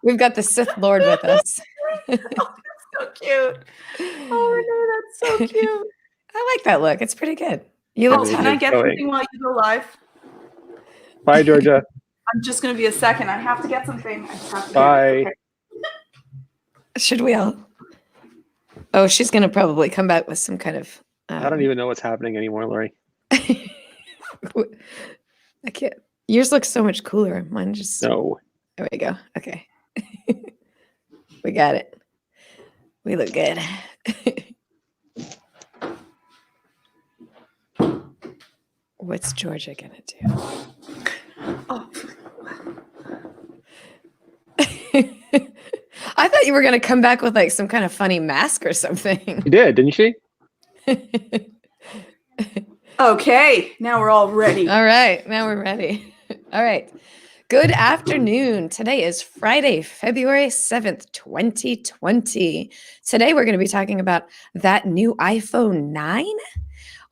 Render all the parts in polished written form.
We've got the Sith Lord with us. Oh, so cute. Oh, Renee, that's so cute. I like that look. It's pretty good. You look can I get something while you go live? Bye, Georgia. I'm just going to be a second. I have to get something. I just have to Bye. Okay. Should we all? Oh, she's going to probably come back with some kind of... I don't even know what's happening anymore, Lori. I can't. Yours looks so much cooler. Mine just... No. There we go. Okay. We got it. We look good. What's Georgia going to do? Oh. I thought you were going to come back with like some kind of funny mask or something. She did, didn't she? Okay, now we're all ready. All right, now we're ready. All right. Good afternoon. Today is Friday, February 7th, 2020. Today we're going to be talking about that new iPhone 9,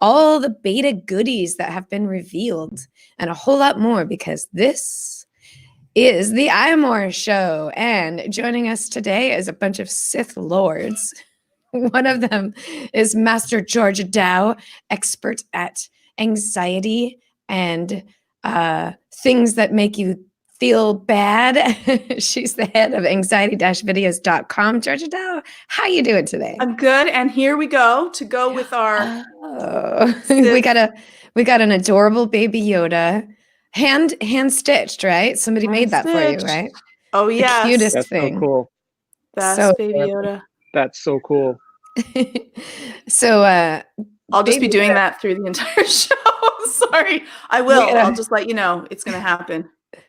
all the beta goodies that have been revealed, and a whole lot more because this is the iMore show. And joining us today is a bunch of Sith Lords. One of them is Master Georgia Dow, expert at anxiety and things that make you feel bad. She's the head of anxiety-videos.com. Georgia Dow, how you doing today? I'm good. And here we go to go with our... we got an adorable baby Yoda. Hand stitched, right? Somebody made that for you, right? Oh, yeah. The cutest That's thing. So cool. That's so baby Yoda. That's so cool. So I'll just be doing that through the entire show. Sorry. I will. I'll just let you know it's going to happen.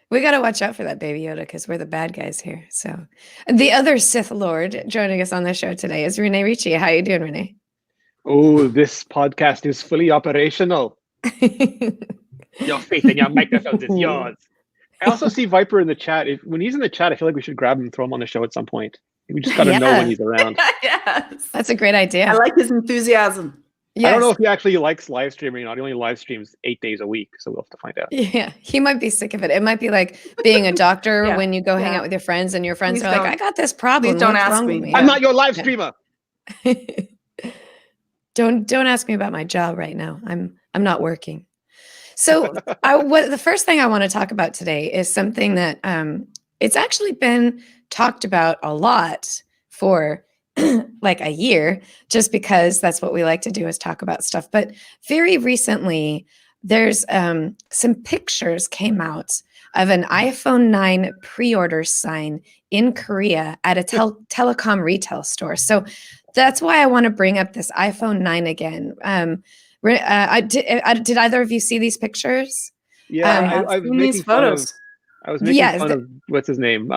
We got to watch out for that baby Yoda because we're the bad guys here. So the other Sith Lord joining us on the show today is Renee Ricci. How you doing, Renee? Oh, this podcast is fully operational. Your faith in your microphones is yours. I also see Viper in the chat. When he's in the chat, I feel like we should grab him and throw him on the show at some point. We just got to know when he's around. Yes. That's a great idea. I like his enthusiasm. Yes. I don't know if he actually likes live streaming or not. He only live streams 8 days a week, so we'll have to find out. Yeah, he might be sick of it. It might be like being a doctor when you go hang out with your friends and your friends are like, I got this problem. Please don't ask me. I'm not your live streamer. Don't ask me about my job right now. I'm not working. So the first thing I want to talk about today is something that it's actually been talked about a lot for like a year, just because that's what we like to do is talk about stuff. But very recently, there's some pictures came out of an iPhone 9 pre-order sign in Korea at a telecom retail store. So that's why I want to bring up this iPhone 9 again. Did either of you see these pictures? Yeah, I was making these photos. I was making fun of what's his name,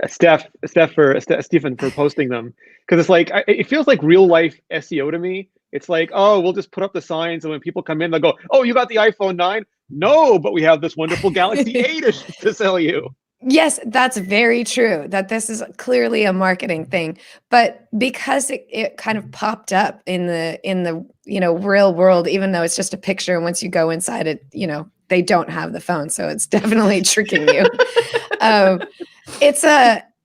Stephen for posting them, because it's like it feels like real life SEO to me. It's like, oh, we'll just put up the signs, and when people come in, they'll go, "Oh, you got the iPhone 9? No, but we have this wonderful Galaxy 8 to sell you." Yes, that's very true, that this is clearly a marketing thing. But because it kind of popped up in the real world, even though it's just a picture, and once you go inside it, they don't have the phone. So it's definitely tricking you.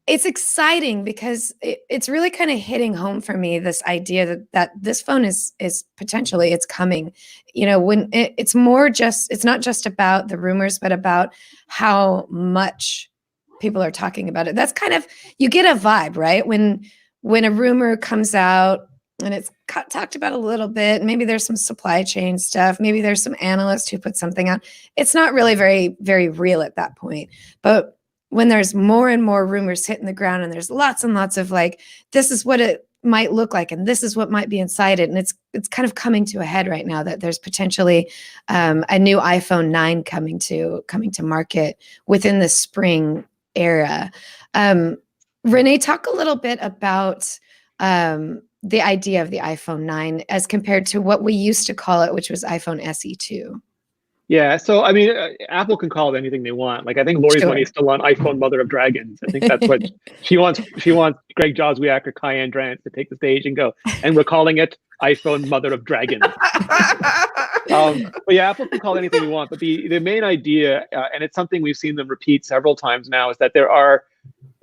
It's exciting because it's really kind of hitting home for me, this idea that this phone is potentially, it's coming. When it's not just about the rumors, but about how much people are talking about it. That's kind of, you get a vibe, right? When a rumor comes out and it's talked about a little bit, maybe there's some supply chain stuff, maybe there's some analyst who put something out. It's not really very, very real at that point. But when there's more and more rumors hitting the ground and there's lots and lots of like, this is what it might look like, and this is what might be inside it. And it's kind of coming to a head right now that there's potentially a new iPhone 9 coming to market within the spring era. Renee, talk a little bit about the idea of the iPhone 9 as compared to what we used to call it, which was iPhone SE2. Yeah, so I mean, Apple can call it anything they want. Like, I think Lori's money is still on iPhone Mother of Dragons. I think that's what she wants. She wants Greg Joswiak or Kyan Drance to take the stage and go, and we're calling it iPhone Mother of Dragons. But yeah, Apple can call it anything you want. But the main idea, and it's something we've seen them repeat several times now, is that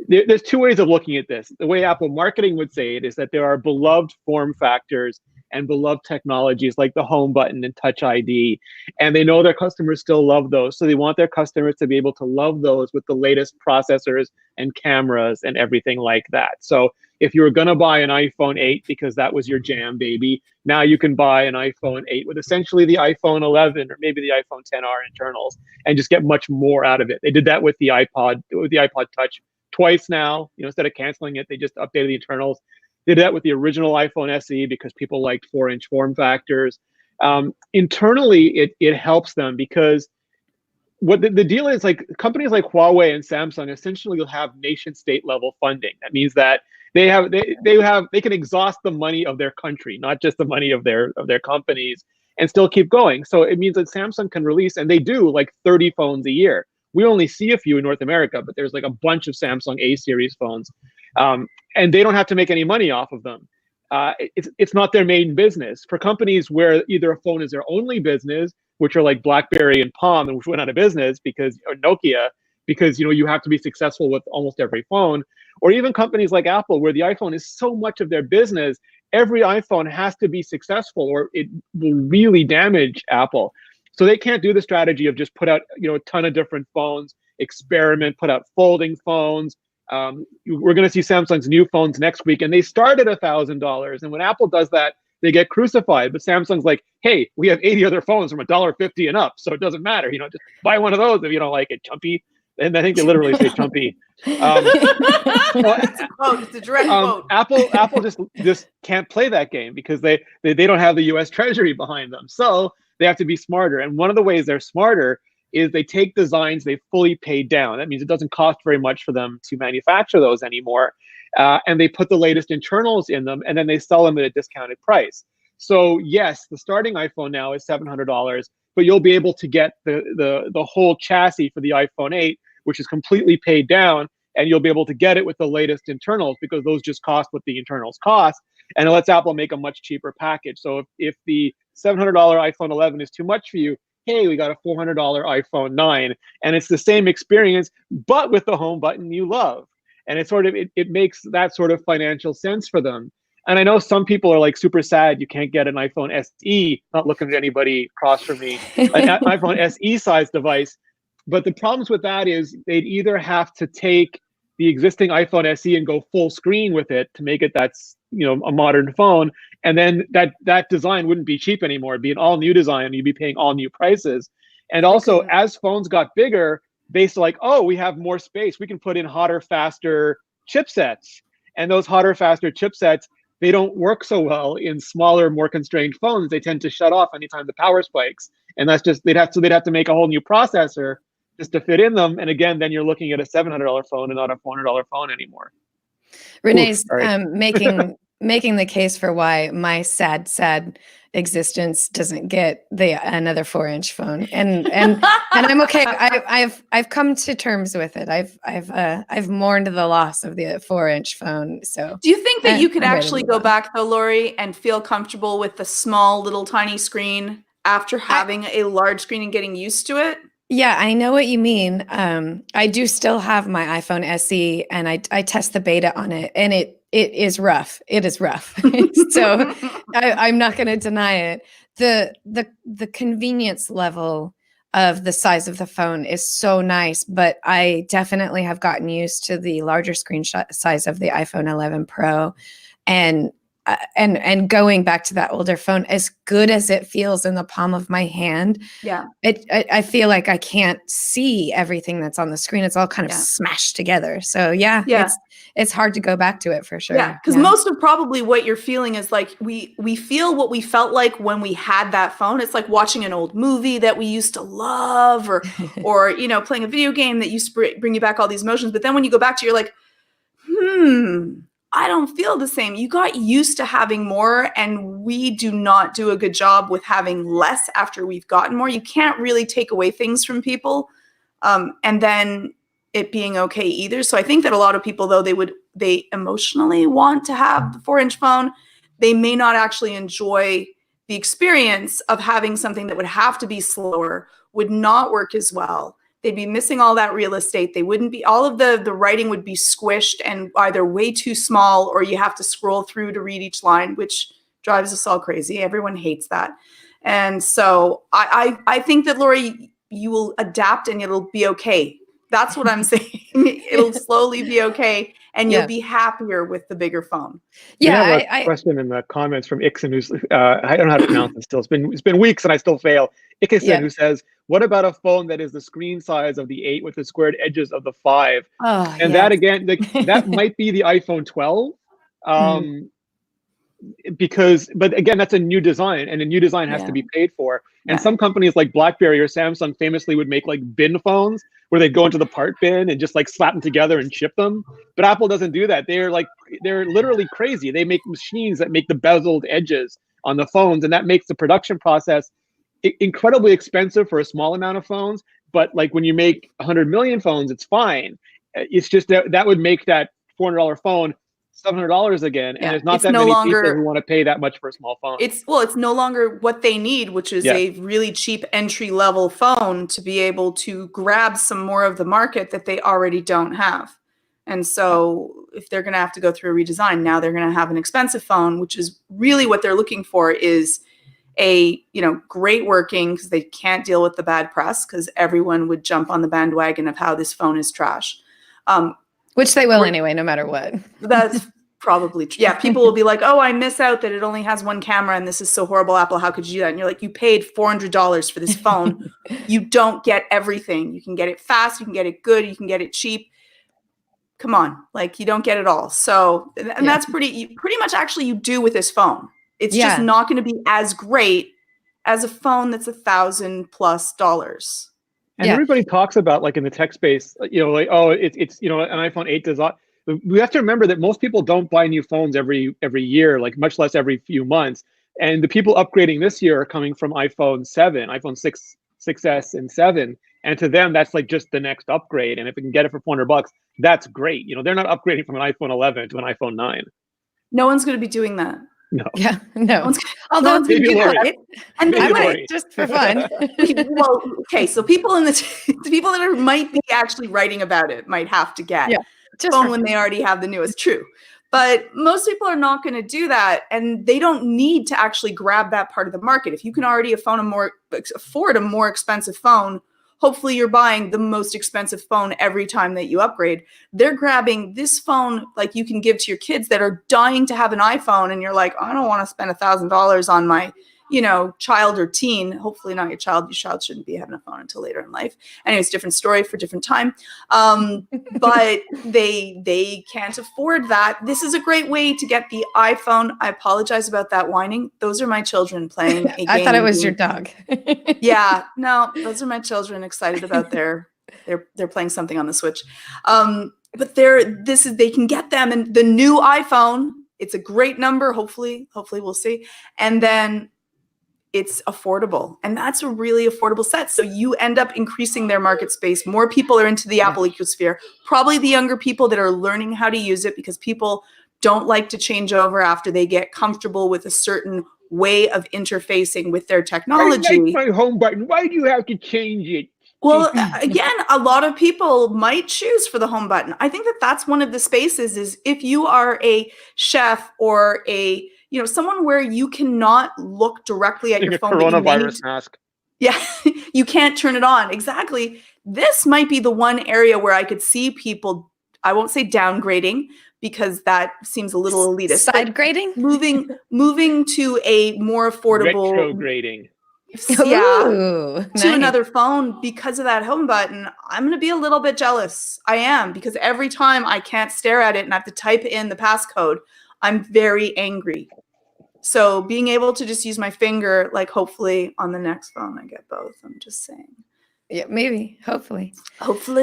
there's two ways of looking at this. The way Apple marketing would say it is that there are beloved form factors and beloved technologies like the home button and Touch ID. And they know their customers still love those. So they want their customers to be able to love those with the latest processors and cameras and everything like that. So if you were going to buy an iPhone 8 because that was your jam, baby, now you can buy an iPhone 8 with essentially the iPhone 11 or maybe the iPhone 10R internals and just get much more out of it. They did that with the iPod Touch twice now. Instead of canceling it, they just updated the internals. They did that with the original iPhone SE because people liked 4-inch form factors. Internally, it helps them because what the deal is, like companies like Huawei and Samsung essentially will have nation state level funding. That means that they can exhaust the money of their country, not just the money of their companies, and still keep going. So it means that Samsung can release, and they do, like 30 phones a year. We only see a few in North America, but there's like a bunch of Samsung A series phones, and they don't have to make any money off of them. It's not their main business. For companies where either a phone is their only business, which are like BlackBerry and Palm, and which went out of business or Nokia, because you have to be successful with almost every phone, or even companies like Apple, where the iPhone is so much of their business. Every iPhone has to be successful, or it will really damage Apple. So they can't do the strategy of just put out a ton of different phones, experiment, put out folding phones. We're going to see Samsung's new phones next week, and they start at $1,000. And when Apple does that, they get crucified. But Samsung's like, hey, we have 80 other phones from $1.50 and up, so it doesn't matter. Just buy one of those if you don't like it, chumpy. And I think they literally say chumpy. It's a quote. It's a direct quote. Apple just can't play that game because they don't have the U.S. Treasury behind them. So they have to be smarter. And one of the ways they're smarter is they take designs they fully paid down. That means it doesn't cost very much for them to manufacture those anymore. And they put the latest internals in them, and then they sell them at a discounted price. So yes, the starting iPhone now is $700, but you'll be able to get the whole chassis for the iPhone 8, which is completely paid down, and you'll be able to get it with the latest internals because those just cost what the internals cost, and it lets Apple make a much cheaper package. So if the $700 iPhone 11 is too much for you, hey, we got a $400 iPhone 9, and it's the same experience, but with the home button you love. And it makes that sort of financial sense for them. And I know some people are like super sad you can't get an iPhone SE, not looking at anybody across from me, an iPhone SE size device. But the problems with that is they'd either have to take the existing iPhone SE and go full screen with it to make it that's a modern phone, and then that design wouldn't be cheap anymore. It'd be an all new design, and you'd be paying all new prices. And also, as phones got bigger, they said like, oh, we have more space. We can put in hotter, faster chipsets, and those hotter, faster chipsets, they don't work so well in smaller, more constrained phones. They tend to shut off anytime the power spikes, and that's just they'd have to make a whole new processor just to fit in them. And again, then you're looking at a $700 phone and not a $400 phone anymore. Renee's making the case for why my sad existence doesn't get another 4-inch phone, and I'm okay. I've come to terms with it. I've mourned the loss of the 4-inch phone. So do you think that you could actually go back though, Lori, and feel comfortable with the small little tiny screen after having a large screen and getting used to it? Yeah, I know what you mean. I do still have my iPhone SE, and I test the beta on it, and it is rough. It is rough. So I'm not going to deny it. The convenience level of the size of the phone is so nice, but I definitely have gotten used to the larger screen size of the iPhone 11 Pro, and going back to that older phone, as good as it feels in the palm of my hand, I feel like I can't see everything that's on the screen. It's all kind of smashed together. So it's hard to go back to it for sure. Yeah, because most of probably what you're feeling is like we feel what we felt like when we had that phone. It's like watching an old movie that we used to love, or playing a video game that used to bring you back all these emotions. But then when you go back to, you're like, I don't feel the same. You got used to having more, and we do not do a good job with having less after we've gotten more. You can't really take away things from people, and then it being okay either. So I think that a lot of people, though, they emotionally want to have the 4-inch phone. They may not actually enjoy the experience of having something that would have to be slower would not work as well. They'd be missing all that real estate. They wouldn't be, all of the writing would be squished and either way too small, or you have to scroll through to read each line, which drives us all crazy. Everyone hates that. And so I think that, Lori, you will adapt and it'll be okay. That's what I'm saying. It'll slowly be okay, and you'll be happier with the bigger phone. Yeah, we have a question in the comments from Ixon, who's I don't know how to pronounce it still. It's been weeks and I still fail. Ixon, who says, "What about a phone that is the screen size of the 8 with the squared edges of the 5?" Oh, and that again, that might be the iPhone 12. Because, but again, that's a new design, and a new design has to be paid for. And some companies like BlackBerry or Samsung famously would make like bin phones where they'd go into the part bin and just like slap them together and ship them. But Apple doesn't do that. They're literally crazy. They make machines that make the bezeled edges on the phones, and that makes the production process incredibly expensive for a small amount of phones. But like when you make 100 million phones, it's fine. It's just that would make that $400 phone $700 again, and there's not that many people who want to pay that much for a small phone. It's no longer what they need, which is a really cheap entry level phone to be able to grab some more of the market that they already don't have. And so if they're going to have to go through a redesign, now they're going to have an expensive phone, which is really what they're looking for, is a, great working, because they can't deal with the bad press, because everyone would jump on the bandwagon of how this phone is trash. Which they will anyway, no matter what. That's probably true. Yeah, people will be like, "Oh, I miss out that it only has one camera and this is so horrible, Apple. How could you do that?" And you're like, you paid $400 for this phone. You don't get everything. You can get it fast, you can get it good, you can get it cheap. Come on, like, you don't get it all. So, and that's pretty much actually you do with this phone. It's just not going to be as great as a phone that's $1,000+ And everybody talks about, like in the tech space, like, oh, it's an iPhone 8 does not. We have to remember that most people don't buy new phones every year, like much less every few months. And the people upgrading this year are coming from iPhone 7, iPhone 6, 6S, and 7. And to them, that's like just the next upgrade. And if we can get it for $400, that's great. They're not upgrading from an iPhone 11 to an iPhone 9. No one's going to be doing that. No. Yeah, no. Although and I might, just for fun. Well, okay, so people the people that might be actually writing about it might have to get a phone when they already have the newest. True. But most people are not going to do that, and they don't need to actually grab that part of the market. If you can already afford a more expensive phone, hopefully you're buying the most expensive phone every time that you upgrade. They're grabbing this phone like you can give to your kids that are dying to have an iPhone, and you're like, I don't want to spend $1,000 on my child or teen. Hopefully not your child. Your child shouldn't be having a phone until later in life. Anyways, different story for different time. But they can't afford that. This is a great way to get the iPhone. I apologize about that whining. Those are my children playing a game. I thought it was your dog. Yeah, no, those are my children excited about they're playing something on the Switch. But they can get them, and the new iPhone, it's a great number. Hopefully we'll see. And then it's affordable, and that's a really affordable set. So you end up increasing their market space. More people are into the Apple ecosphere, probably the younger people that are learning how to use it, because people don't like to change over after they get comfortable with a certain way of interfacing with their technology. I like my home button. Why do you have to change it? Well, again, a lot of people might choose for the home button. I think that's one of the spaces, is if you are a chef or someone where you cannot look directly at your phone. Coronavirus mask. Yeah, you can't turn it on. Exactly. This might be the one area where I could see people, I won't say downgrading, because that seems a little elitist. Side grading? Moving to a more affordable. Retrograding. To another phone because of that home button. I'm going to be a little bit jealous. I am, because every time I can't stare at it and I have to type in the passcode, I'm very angry. So being able to just use my finger, like hopefully on the next phone, I get both. I'm just saying. Yeah, maybe. Hopefully.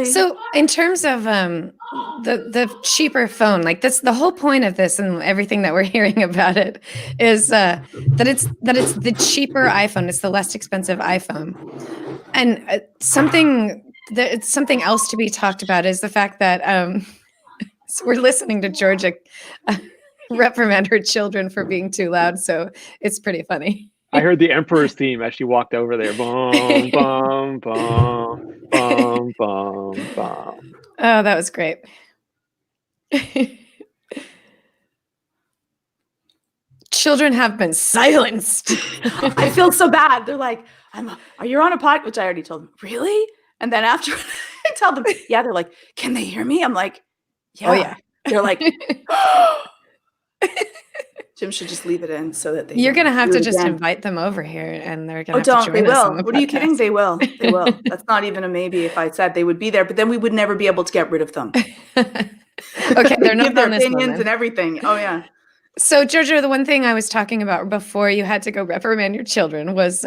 So in terms of the cheaper phone, like that's the whole point of this, and everything that we're hearing about it is that it's the cheaper iPhone. It's the less expensive iPhone. And something else to be talked about is the fact that so we're listening to Georgia reprimand her children for being too loud. So it's pretty funny. I heard the Emperor's theme as she walked over there. Bum, bum, bum, bum, bum, bum. Oh, that was great. Children have been silenced. I feel so bad. They're like, are you on a podcast? Which I already told them. Really? And then after I tell them, yeah, they're like, can they hear me? I'm like, yeah. Oh, yeah. They're like, Jim should just leave it in so that they. You're going to have to just invite them over here and they're going to have to join They us will. on the What are you kidding? podcast. They will. They will. That's not even a maybe if I said they would be there, but then we would never be able to get rid of them. Okay, they're not give their on this opinions one, and everything. Oh, yeah. So, Jojo, the one thing I was talking about before you had to go reprimand your children was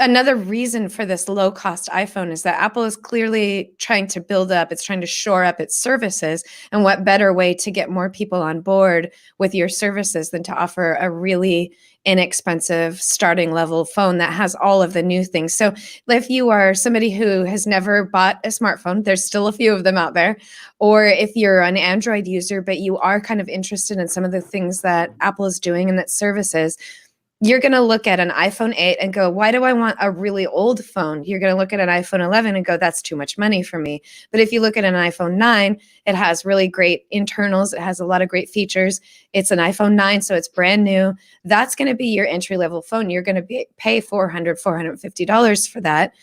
another reason for this low-cost iPhone is that Apple is clearly trying to it's trying to shore up its services. And what better way to get more people on board with your services than to offer a really inexpensive starting level phone that has all of the new things. So if you are somebody who has never bought a smartphone, there's still a few of them out there, or if you're an Android user, but you are kind of interested in some of the things that Apple is doing and its services, you're going to look at an iPhone 8 and go, why do I want a really old phone? You're going to look at an iPhone 11 and go, that's too much money for me. But if you look at an iPhone 9, it has really great internals. It has a lot of great features. It's an iPhone 9, so it's brand new. That's going to be your entry-level phone. You're going to pay $400, $450 for that.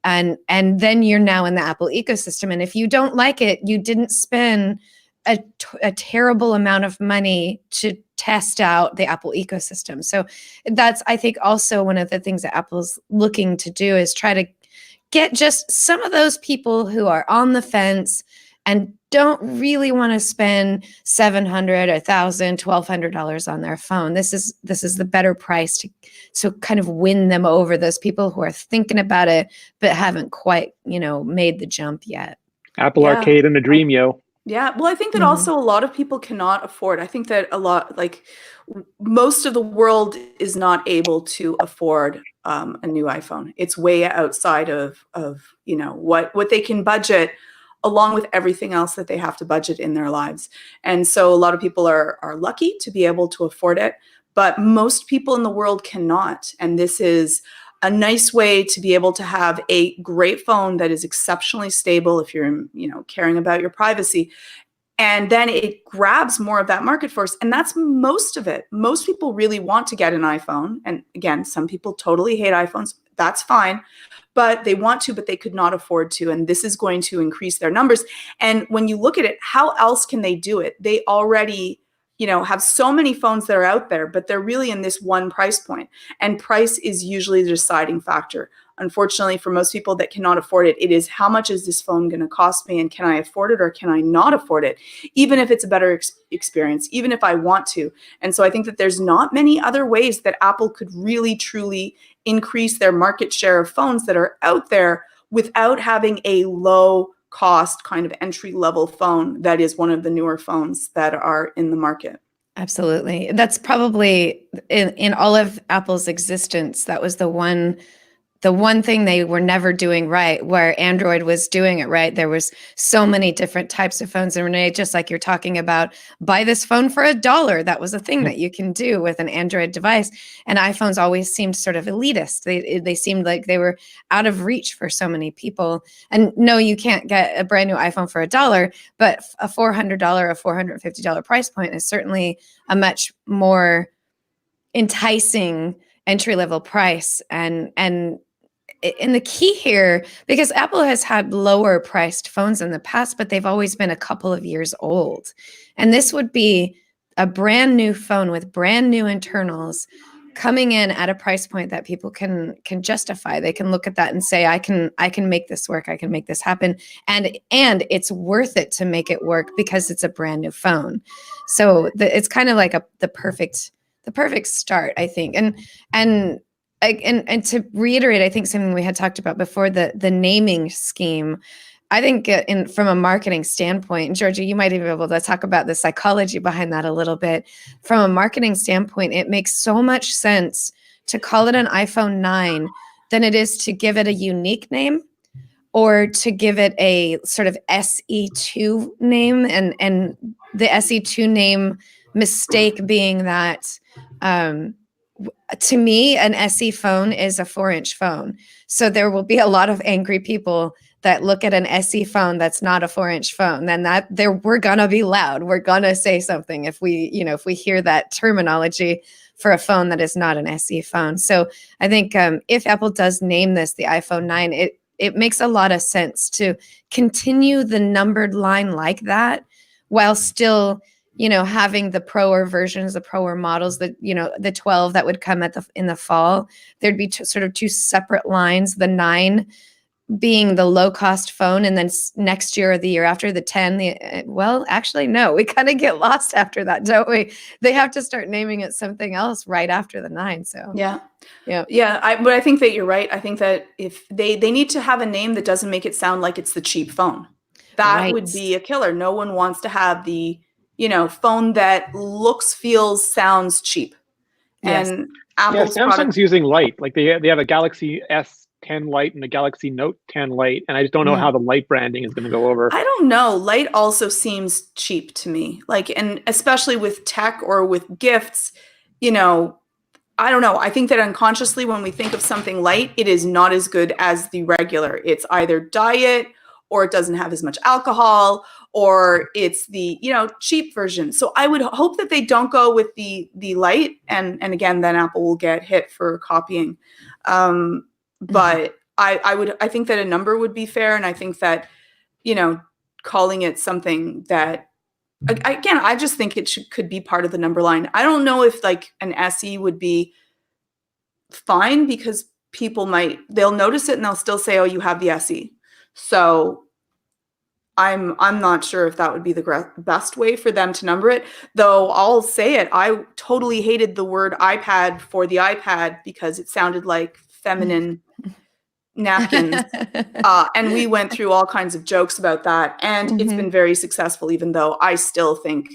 And then you're now in the Apple ecosystem. And if you don't like it, you didn't spend a terrible amount of money to test out the Apple ecosystem. So that's, I think, also one of the things that Apple's looking to do is try to get just some of those people who are on the fence and don't really want to spend $700, $1,000, $1,200 on their phone. This is the better price to kind of win them over, those people who are thinking about it but haven't quite, made the jump yet. Apple Arcade and a dream, yo. Yeah. Well, I think that also a lot of people cannot afford. I think that most of the world is not able to afford a new iPhone. It's way outside of what they can budget, along with everything else that they have to budget in their lives. And so a lot of people are lucky to be able to afford it, but most people in the world cannot. And this is a nice way to be able to have a great phone that is exceptionally stable if you're, caring about your privacy. And then it grabs more of that market force. And that's most of it. Most people really want to get an iPhone. And again, some people totally hate iPhones. That's fine. But they want to, but they could not afford to. And this is going to increase their numbers. And when you look at it, how else can they do it? They already have so many phones that are out there, but they're really in this one price point. And price is usually the deciding factor. Unfortunately, for most people that cannot afford it, it is how much is this phone going to cost me, and can I afford it or can I not afford it, even if it's a better experience, even if I want to. And so I think that there's not many other ways that Apple could really, truly increase their market share of phones that are out there without having a low cost kind of entry level phone that is one of the newer phones that are in the market. Absolutely. That's probably in all of Apple's existence, that was the one thing they were never doing right, where Android was doing it right. There was so many different types of phones. And Renee, just like you're talking about, buy this phone for $1. That was a thing that you can do with an Android device. And iPhones always seemed sort of elitist. They seemed like they were out of reach for so many people. And no, you can't get a brand new iPhone for $1, but a $400, a $450 price point is certainly a much more enticing entry-level price. And the key here, because Apple has had lower priced phones in the past, but they've always been a couple of years old. And this would be a brand new phone with brand new internals coming in at a price point that people can justify. They can look at that and say, I can make this work. I can make this happen. And it's worth it to make it work because it's a brand new phone. So it's kind of like the perfect start, I think. And to reiterate, I think something we had talked about before, the naming scheme. I think from a marketing standpoint, and Georgia, you might even be able to talk about the psychology behind that a little bit. From a marketing standpoint, it makes so much sense to call it an iPhone 9 than it is to give it a unique name or to give it a sort of SE2 name. And the SE2 name mistake being that to me, an SE phone is a 4-inch phone. So there will be a lot of angry people that look at an SE phone that's not a 4-inch phone. Then we're gonna be loud. We're gonna say something if we hear that terminology for a phone that is not an SE phone. So I think if Apple does name this the iPhone 9, it makes a lot of sense to continue the numbered line like that while still having the Pro versions, the Pro models, that the 12 that would come in the fall. There'd be sort of two separate lines, the 9 being the low cost phone, and then next year or the year after, the 10. Well, actually, no, we kind of get lost after that, don't we? They have to start naming it something else right after the 9. So Yeah. yeah. But I think that you're right. I think that if they need to have a name that doesn't make it sound like it's the cheap phone. That would be a killer. No one wants to have the phone that looks, feels, sounds cheap. Yes. And Apple's Samsung's product, using Lite. Like they have a Galaxy S10 Lite and a Galaxy Note 10 Lite, and I just don't know how the Lite branding is going to go over. I don't know. Light also seems cheap to me. Like, and especially with tech or with gifts, I don't know. I think that unconsciously when we think of something light, it is not as good as the regular. It's either diet, or it doesn't have as much alcohol, or it's the cheap version. So I would hope that they don't go with the light, and again, then Apple will get hit for copying. But I think that a number would be fair, and I think that calling it something that, again, I just think it could be part of the number line. I don't know if like an SE would be fine, because they'll notice it and they'll still say, oh, you have the SE. So I'm not sure if that would be the best way for them to number it, though I'll say it. I totally hated the word iPad for the iPad because it sounded like feminine napkins. And we went through all kinds of jokes about that. And it's been very successful, even though I still think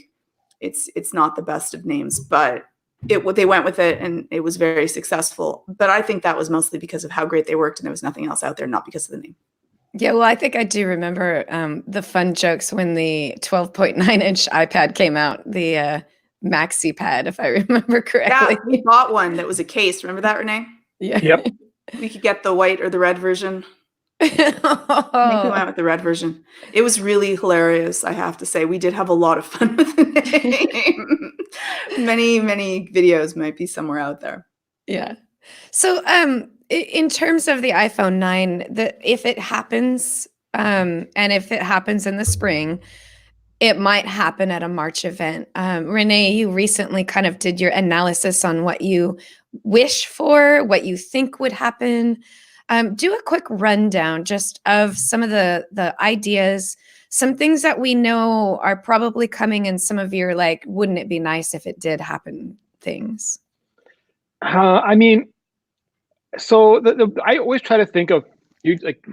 it's not the best of names. But they went with it and it was very successful. But I think that was mostly because of how great they worked and there was nothing else out there, not because of the name. Yeah, well, I think I do remember the fun jokes when the 12.9-inch iPad came out, the Maxi Pad, if I remember correctly. Yeah, we bought one that was a case. Remember that, Renee? Yeah. Yep. We could get the white or the red version. I think we went with the red version. It was really hilarious, I have to say. We did have a lot of fun with the name. Many videos might be somewhere out there. Yeah. So in terms of the iPhone 9, if it happens, and if it happens in the spring, it might happen at a March event. Renee, you recently kind of did your analysis on what you wish for, what you think would happen. Do a quick rundown just of some of the ideas, some things that we know are probably coming, and some of your like, wouldn't it be nice if it did happen things? I mean, so I always try to think of like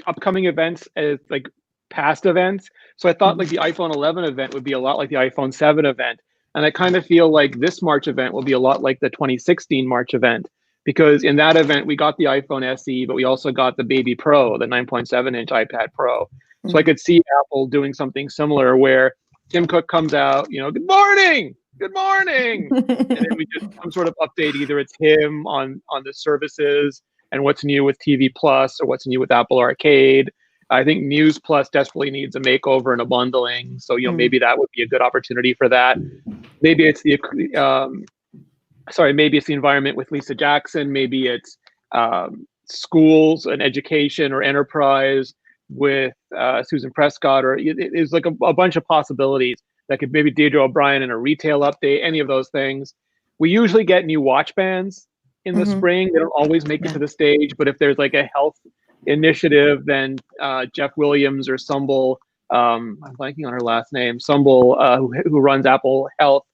upcoming events as like past events. So I thought like the iPhone 11 event would be a lot like the iPhone 7 event. And I kind of feel like this March event will be a lot like the 2016 March event, because in that event, we got the iPhone SE, but we also got the Baby Pro, the 9.7-inch iPad Pro. So I could see Apple doing something similar where Tim Cook comes out, good morning. And then we just some sort of update. Either it's him on the services and what's new with TV Plus, or what's new with Apple Arcade. I think News Plus desperately needs a makeover and a bundling. So, maybe that would be a good opportunity for that. Maybe it's maybe it's the environment with Lisa Jackson. Maybe it's schools and education or enterprise with Susan Prescott, or it's like a bunch of possibilities that could maybe Deirdre O'Brien in a retail update, any of those things. We usually get new watch bands in the spring. They don't always make it to the stage, but if there's like a health initiative, then Jeff Williams or Sumbul, I'm blanking on her last name, Sumbul, who runs Apple Health,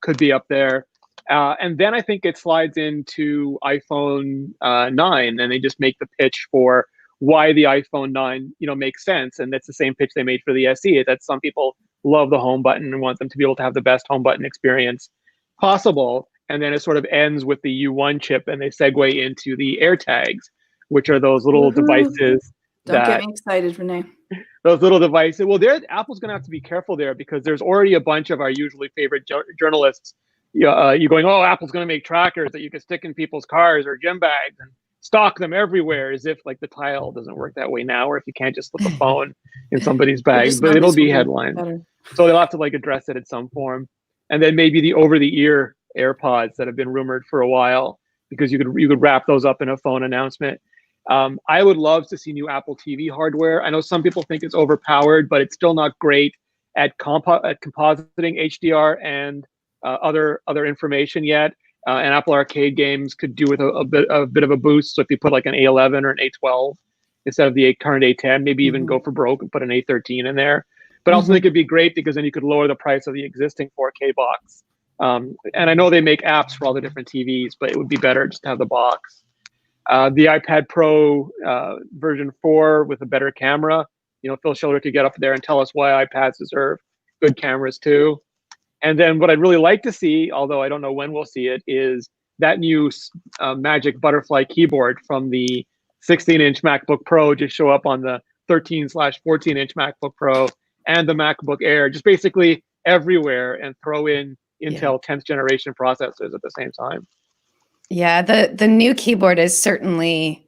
could be up there. And then I think it slides into iPhone 9, and they just make the pitch for why the iPhone 9, makes sense. And that's the same pitch they made for the SE, that some people love the home button and want them to be able to have the best home button experience possible. And then it sort of ends with the U1 chip, and they segue into the AirTags, which are those little devices. Don't get me excited, Renee. Those little devices. Well, Apple's going to have to be careful there, because there's already a bunch of our usually favorite journalists you going, oh, Apple's going to make trackers that you can stick in people's cars or gym bags and stock them everywhere, as if like the Tile doesn't work that way now, or if you can't just slip a phone in somebody's bag. But it'll be headlines. So they'll have to like address it in some form. And then maybe the over-the-ear AirPods that have been rumored for a while, because you could wrap those up in a phone announcement. I would love to see new Apple TV hardware. I know some people think it's overpowered, but it's still not great at compositing HDR and other information yet. And Apple Arcade games could do with a bit of a boost. So if you put like an A11 or an A12 instead of the current A10, maybe even go for broke and put an A13 in there. But also think it'd be great because then you could lower the price of the existing 4K box. And I know they make apps for all the different TVs, but it would be better just to have the box. The iPad Pro version 4 with a better camera. Phil Schiller could get up there and tell us why iPads deserve good cameras too. And then what I'd really like to see, although I don't know when we'll see it, is that new Magic Butterfly keyboard from the 16-inch MacBook Pro just show up on the 13/14-inch MacBook Pro and the MacBook Air, just basically everywhere, and throw in Intel 10th generation processors at the same time. Yeah, the new keyboard is certainly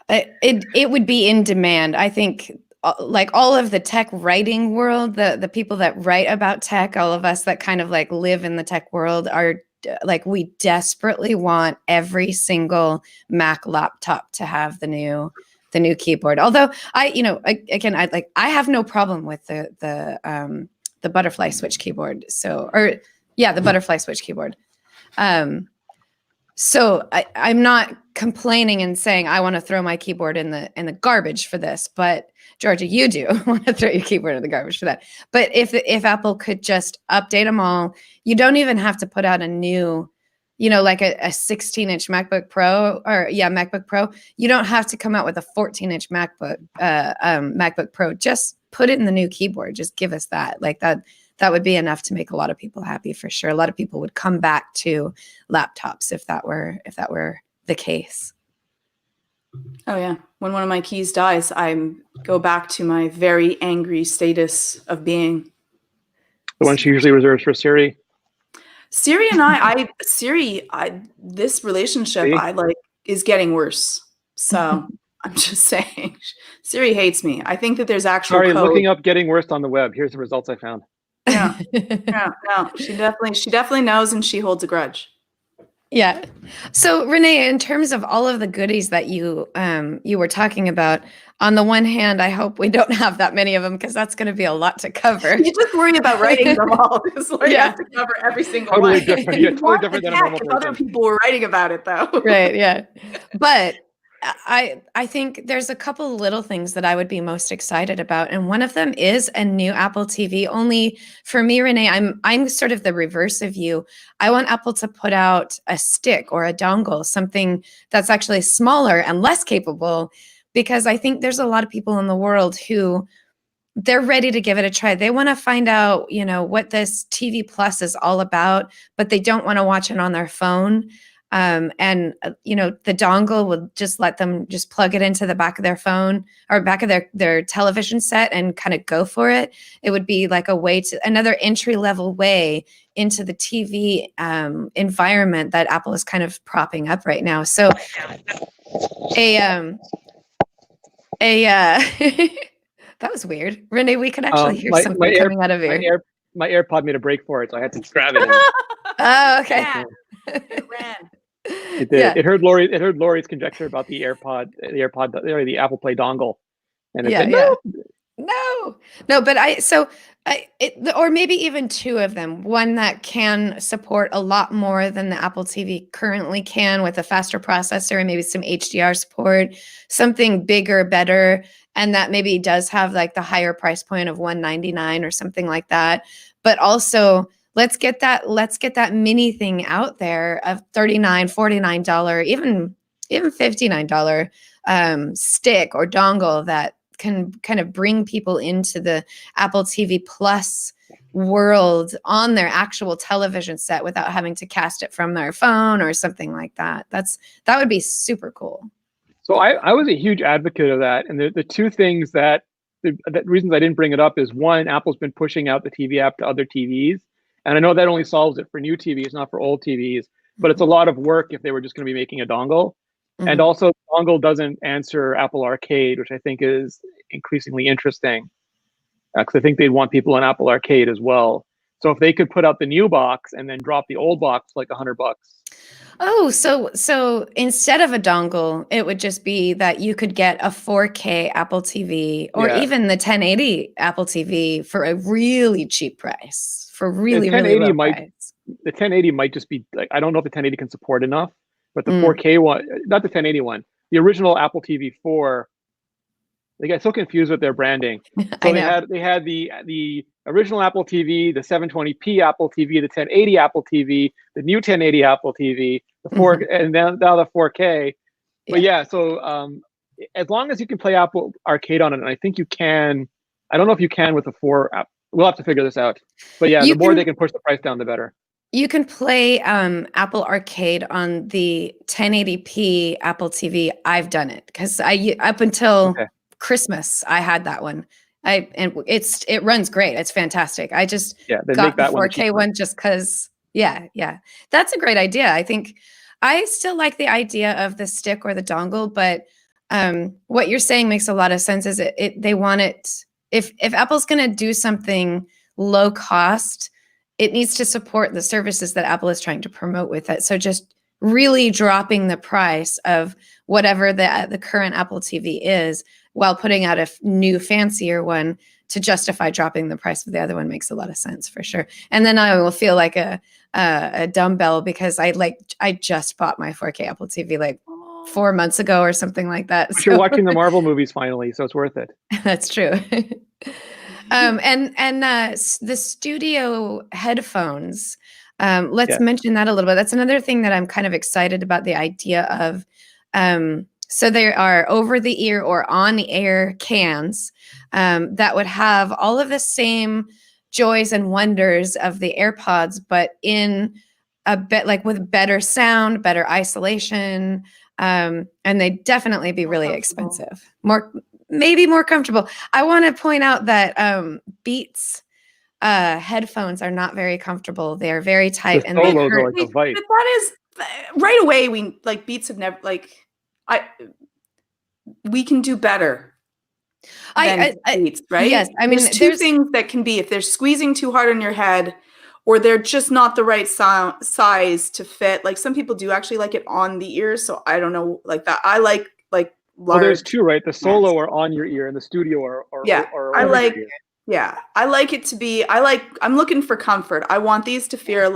it would be in demand. I think like all of the tech writing world, the people that write about tech, all of us that kind of like live in the tech world are like, we desperately want every single Mac laptop to have the new keyboard. Although I have no problem with the butterfly switch keyboard. The butterfly switch keyboard. So I'm not complaining and saying I want to throw my keyboard in the garbage for this, but Georgia, you do want to throw your keyboard in the garbage for that. But if Apple could just update them all, you don't even have to put out a new, like a 16-inch MacBook Pro MacBook Pro. You don't have to come out with a 14-inch MacBook Pro. Just put it in the new keyboard. Just give us that. Like that would be enough to make a lot of people happy for sure. A lot of people would come back to laptops if that were the case. Oh yeah. When one of my keys dies, I go back to my very angry status of being. The one she usually reserves for Siri. Siri and this relationship is getting worse. So I'm just saying, Siri hates me. I think that there's actual code. Looking up getting worse on the web. Here's the results I found. Yeah. No, she definitely knows, and she holds a grudge. Yeah. So Renee, in terms of all of the goodies that you were talking about, on the one hand, I hope we don't have that many of them because that's going to be a lot to cover. You just worry about writing them all. You have to cover every single one. Different. Yeah, totally different than a normal person. Other people were writing about it though. Right. Yeah. But I think there's a couple little things that I would be most excited about, and one of them is a new Apple TV. Only for me, Renee, I'm sort of the reverse of you. I want Apple to put out a stick or a dongle, something that's actually smaller and less capable, because I think there's a lot of people in the world who they're ready to give it a try. They want to find out, what this TV Plus is all about, but they don't want to watch it on their phone. The dongle will just let them just plug it into the back of their phone or back of their television set and kind of go for it. It would be like another entry level way into the TV environment that Apple is kind of propping up right now. So that was weird. Renee, we can actually hear something coming out of here. My AirPod made a break for it, so I had to grab it. Oh, okay. Yeah. It ran. It did. Yeah. It heard Lori's conjecture about the Apple Play dongle, and it said, no. But or maybe even two of them. One that can support a lot more than the Apple TV currently can, with a faster processor and maybe some HDR support. Something bigger, better, and that maybe does have like the higher price point of $199 or something like that. But also, let's get that mini thing out there of $39, $49, even $59 stick or dongle that can kind of bring people into the Apple TV Plus world on their actual television set without having to cast it from their phone or something like that. That would be super cool. So I was a huge advocate of that. And the two things the reasons I didn't bring it up is, one, Apple's been pushing out the TV app to other TVs. And I know that only solves it for new TVs, not for old TVs, but it's a lot of work if they were just going to be making a dongle. And also, the dongle doesn't answer Apple Arcade, which I think is increasingly interesting, because I think they'd want people on Apple Arcade as well. So if they could put out the new box and then drop the old box like $100. Oh, so instead of a dongle, it would just be that you could get a 4K Apple TV or even the 1080 Apple TV for a really cheap price, for really low price. The 1080 might just be like, I don't know if the 1080 can support enough, but the 4K one, not the 1080 one, the original Apple TV 4, they got so confused with their branding. So they had the original Apple TV, the 720p Apple TV, the 1080 Apple TV, the new 1080 Apple TV, the 4, and then now the 4K. But so as long as you can play Apple Arcade on it, and I think you can. I don't know if you can with the 4 app. We'll have to figure this out. But yeah, the more they can push the price down, the better. You can play Apple Arcade on the 1080p Apple TV. I've done it because up until Christmas I had that one. And it runs great. It's fantastic. I just got the 4K one just because. Yeah, that's a great idea. I think I still like the idea of the stick or the dongle, but what you're saying makes a lot of sense. Is they want it if Apple's going to do something low cost, it needs to support the services that Apple is trying to promote with it. So just really dropping the price of whatever the current Apple TV is while putting out a new fancier one to justify dropping the price of the other one makes a lot of sense for sure. And then I will feel like a dumbbell because I just bought my 4K Apple TV like 4 months ago or something like that. But you're watching the Marvel movies finally, so it's worth it. That's true. And the studio headphones, let's mention that a little bit. That's another thing that I'm kind of excited about, the idea of, so there are over-the-ear or on-air cans that would have all of the same joys and wonders of the AirPods, but in a bit like with better sound, better isolation, and they'd definitely be really expensive. Maybe more comfortable. I want to point out that Beats headphones are not very comfortable. They are very tight and they hurt. But that is right away. We like Beats have never we can do better. Beats, right? Yes, I mean, there's two things that can be if they're squeezing too hard on your head, or they're just not the right size to fit. Like some people do actually like it on the ear, so I don't know, like that. I like large. Well, there's two, right? The solo are on your ear, and the studio are I like. Yeah, I like it to be. I'm looking for comfort. I want these to feel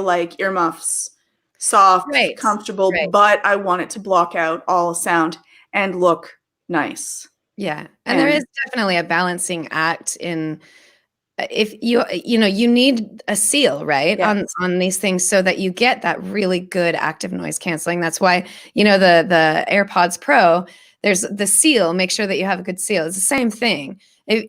like earmuffs, soft, comfortable, but I want it to block out all sound and look nice. Yeah. And there is definitely a balancing act in if you need a seal, right? Yes. on these things so that you get that really good active noise canceling. That's why, the AirPods Pro, there's the seal, make sure that you have a good seal. It's the same thing.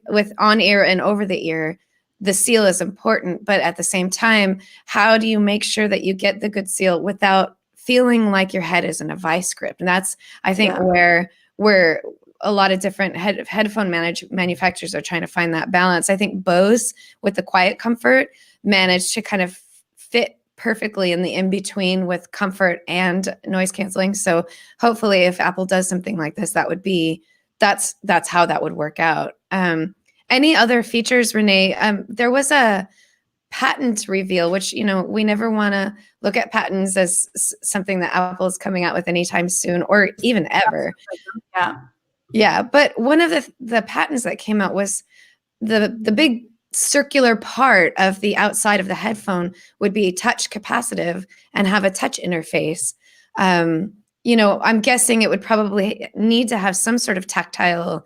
With on ear and over the ear, the seal is important, but at the same time, how do you make sure that you get the good seal without feeling like your head is in a vice grip? And that's, I think, where a lot of different headphone manufacturers are trying to find that balance. I think Bose, with the quiet comfort, managed to kind of fit perfectly in the in-between with comfort and noise canceling. So hopefully if Apple does something like this, that's how that would work out. Any other features, Renee? There was a patent reveal, which, we never want to look at patents as something that Apple is coming out with anytime soon or even ever. Yeah. But one of the patents that came out was the big circular part of the outside of the headphone would be touch capacitive and have a touch interface. I'm guessing it would probably need to have some sort of tactile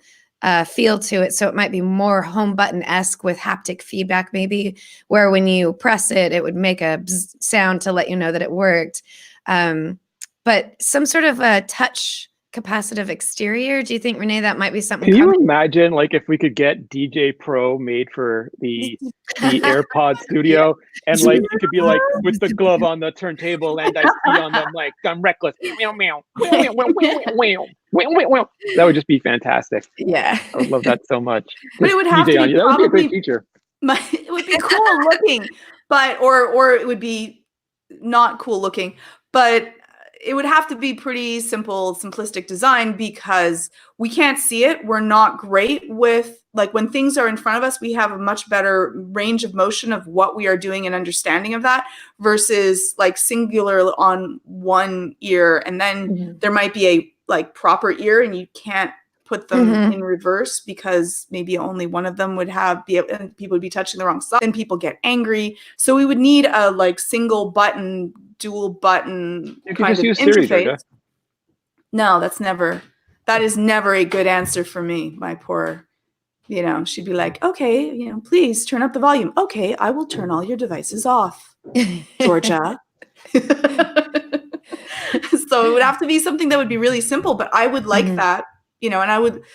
feel to it. So it might be more home button-esque with haptic feedback, maybe, where when you press it, it would make a bzz sound to let you know that it worked. But some sort of a touch capacitive exterior. Do you think, Renee, that might be something? Can you imagine, like, if we could get DJ Pro made for the AirPod Studio, and like it could be like with the glove on the turntable, and I see on them like I'm reckless. Meow meow. That would just be fantastic. Yeah, I would love that so much. But it would have to be that would be a great feature. It would be cool looking, But or it would be not cool looking, but it would have to be pretty simple, simplistic design because we can't see it. We're not great with, like, when things are in front of us, we have a much better range of motion of what we are doing and understanding of that versus like singular on one ear. And then there might be a like proper ear and you can't put them in reverse because maybe only one of them would and people would be touching the wrong side. Then people get angry. So we would need a like single button, dual button kind of interface. Siri, no, that is never a good answer for me. My poor, she'd be like, okay, please turn up the volume. Okay, I will turn all your devices off, Georgia. So it would have to be something that would be really simple, but I would like that. And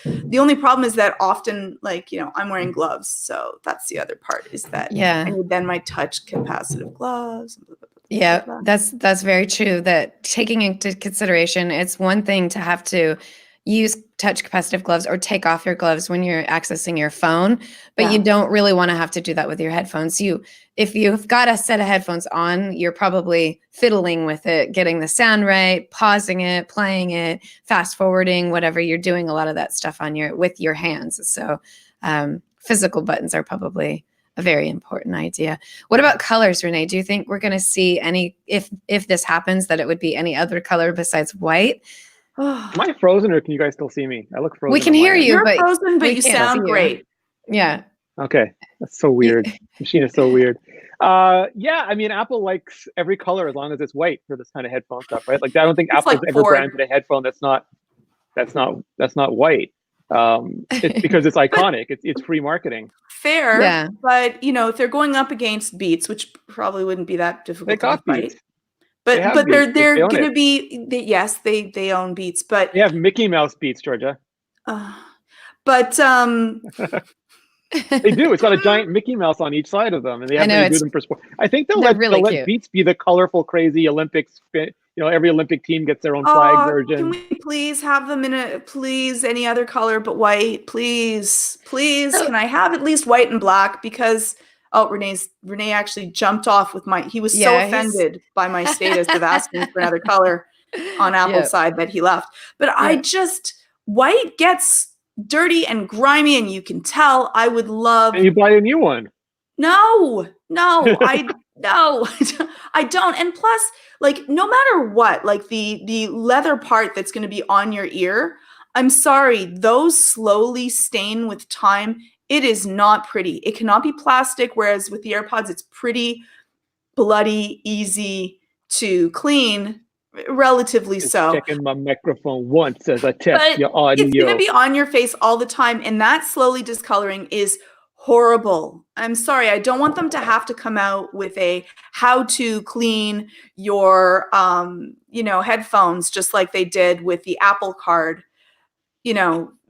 the only problem is that often, like, I'm wearing gloves. So that's the other part is that I need then my touch capacitive gloves. Blah, blah, blah, yeah, blah, blah. that's very true. That taking into consideration, it's one thing to have to use touch capacitive gloves or take off your gloves when you're accessing your phone, but you don't really want to have to do that with your headphones. If you've got a set of headphones on, you're probably fiddling with it, getting the sound right, pausing it, playing it, fast forwarding, whatever you're doing, a lot of that stuff with your hands. So physical buttons are probably a very important idea. What about colors, Renee? Do you think we're going to see if this happens, that it would be any other color besides white? Am I frozen or can you guys still see me? I look frozen. We can hear you. You're frozen, but you sound great. Yeah. Okay. That's so weird. Machine is so weird. Yeah, I mean, Apple likes every color as long as it's white for this kind of headphone stuff, right? Like, I don't think Apple's ever branded a headphone that's not white. It's because it's iconic. It's free marketing. Fair. Yeah. But if they're going up against Beats, which probably wouldn't be that difficult they got to fight. Beats. But they're going to be yes, they own Beats, but they have Mickey Mouse Beats, Georgia. But they do. It's got a giant Mickey Mouse on each side of them, and they have to do them for sport. I think they'll let Beats be the colorful, crazy Olympics. Every Olympic team gets their own flag version. Can we please have them in any other color but white, please? Can I have at least white and black? Because Renee actually jumped off with he was so offended by my status of asking for another color on Apple's side that he left. But white gets dirty and grimy, and you can tell. I would love. And you buy a new one. No, I don't. And plus, like, no matter what, like the leather part that's going to be on your ear, I'm sorry, those slowly stain with time. It is not pretty. It cannot be plastic, whereas with the AirPods, it's pretty bloody, easy to clean, relatively so. Checking my microphone once as I test your audio. It's going to be on your face all the time, and that slowly discoloring is horrible. I'm sorry. I don't want them to have to come out with a how to clean your, headphones, just like they did with the Apple Card.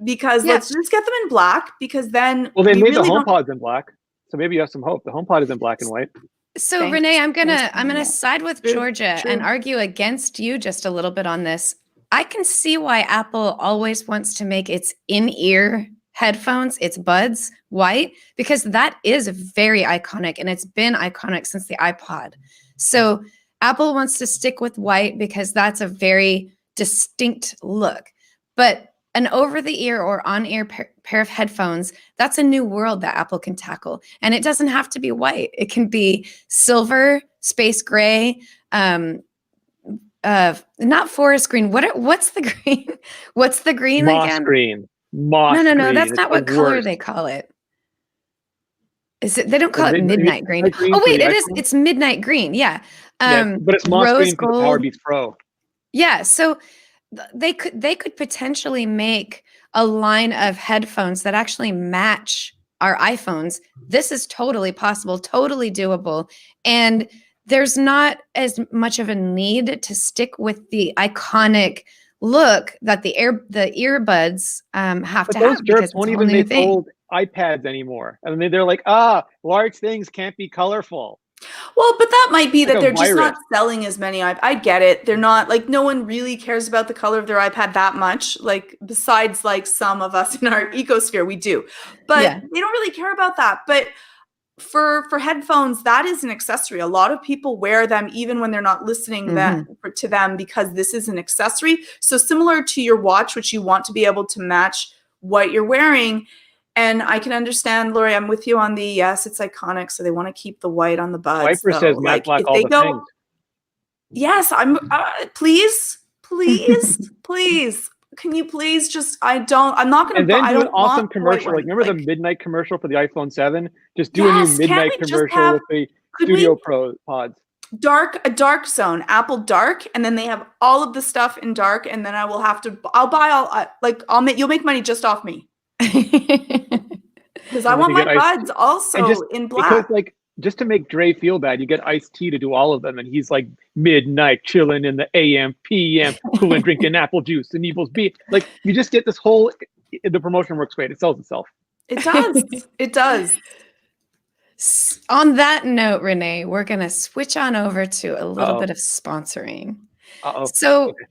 Because let's just get them in black, because then they made the HomePods in black, so maybe you have some hope. The HomePod is in black and white. So thanks. Renee, I'm gonna side with Georgia and argue against you just a little bit on this. I can see why Apple always wants to make its in-ear headphones, its buds, white, because that is very iconic, and it's been iconic since the iPod. So Apple wants to stick with white because that's a very distinct look. But an over-the-ear or on-ear pair of headphones, that's a new world that Apple can tackle. And it doesn't have to be white. It can be silver, space gray, not forest green. What's the green? What's the green Moss again? Green. No. That's not what color they call it. Is it? They don't call it midnight green. Oh wait, it is. It's midnight green. Yeah. But it's moss green for the PowerBeats Pro. Yeah. So they could potentially make a line of headphones that actually match our iPhones. This is totally possible, totally doable, and there's not as much of a need to stick with the iconic look that the earbuds have to have. Those jerks won't even make old iPads anymore. I mean, they're like, large things can't be colorful. Well, but that might be that they're just not selling as many. I get it. They're not, like, no one really cares about the color of their iPad that much. Like, besides, like, some of us in our ecosphere, we do. But they don't really care about that. But for headphones, that is an accessory. A lot of people wear them even when they're not listening to them, because this is an accessory. So similar to your watch, which you want to be able to match what you're wearing. And I can understand, Lori, I'm with you on the, yes, it's iconic, so they want to keep the white on the buds. Viper though. says matte Like black if all they the go, things. yes, I'm please, please. Can you please just, I'm not going to, And then I do an don't awesome want the white commercial. Like, one. remember the midnight commercial for the iPhone 7? Just do a new Yes, can't midnight we just commercial have, with the could Studio we, Pro pods. a dark zone, Apple dark, and then they have all of the stuff in dark, and then I'll buy all, like, you'll make money just off me. Because I And then want you my get buds also in black. Because, like, just to make Dre feel bad, you get Ice-T to do all of them, and he's like midnight chilling in the AM, PM, cooling, drinking apple juice, and Evil's beat. Like, you just get this whole, the promotion works great. It sells itself. It does. It does. On that note, Renee, we're going to switch on over to a little bit of sponsoring. So Okay.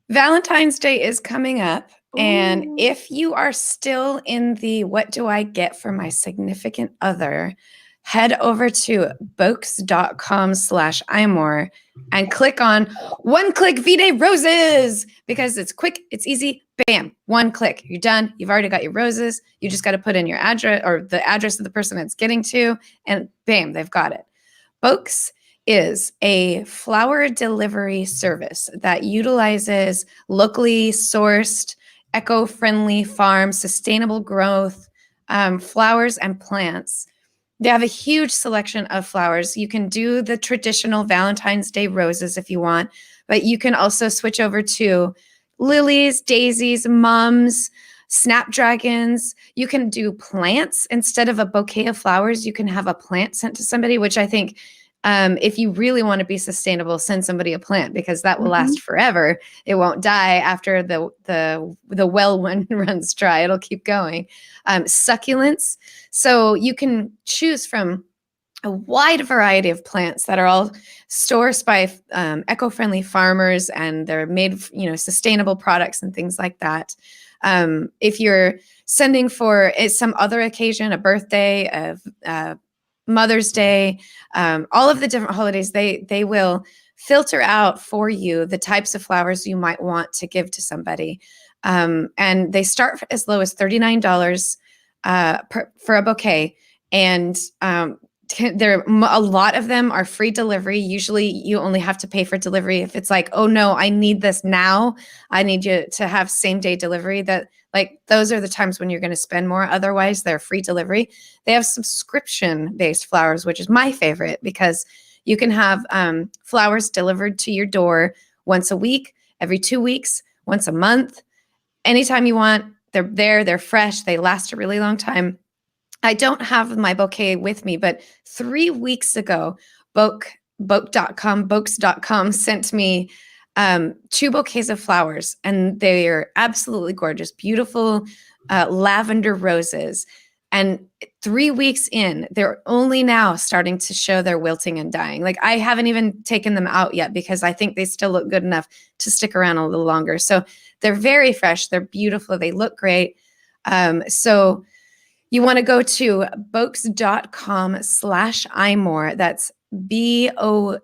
Valentine's Day is coming up. And Ooh. if you are still in the what do I get for my significant other, head over to bokes.com/iMore and click on one-click V-Day roses, because it's quick, it's easy, bam, one click, you're done. You've already got your roses. You just got to put in your address or the address of the person it's getting to, and bam, they've got it. Bokes is a flower delivery service that utilizes locally sourced, eco-friendly farms, sustainable growth, flowers and plants. They have a huge selection of flowers. You can do the traditional Valentine's Day roses if you want, but you can also switch over to lilies, daisies, mums, snapdragons. You can do plants instead of a bouquet of flowers. You can have a plant sent to somebody, which I think, if you really want to be sustainable, send somebody a plant, because that will last forever. It won't die after the well one runs dry. It'll keep going. Succulents. So you can choose from a wide variety of plants that are all sourced by eco-friendly farmers, and they're made, sustainable products and things like that. If you're sending for some other occasion, a birthday, a Mother's Day, all of the different holidays, they will filter out for you the types of flowers you might want to give to somebody. And they start as low as $39 for a bouquet. And a lot of them are free delivery. Usually you only have to pay for delivery if it's like, oh no, I need this now, I need you to have same day delivery. That, like, those are the times when you're going to spend more. Otherwise, they're free delivery. They have subscription based flowers, which is my favorite, because you can have flowers delivered to your door once a week, every 2 weeks, once a month, anytime you want. They're there, they're fresh, they last a really long time. I don't have my bouquet with me, but 3 weeks ago, Bokes.com sent me 2 bouquets of flowers, and they are absolutely gorgeous, beautiful lavender roses. And 3 weeks in, they're only now starting to show their wilting and dying. Like, I haven't even taken them out yet, because I think they still look good enough to stick around a little longer. So they're very fresh, they're beautiful, they look great. So you want to go to bokes.com/iMore. That's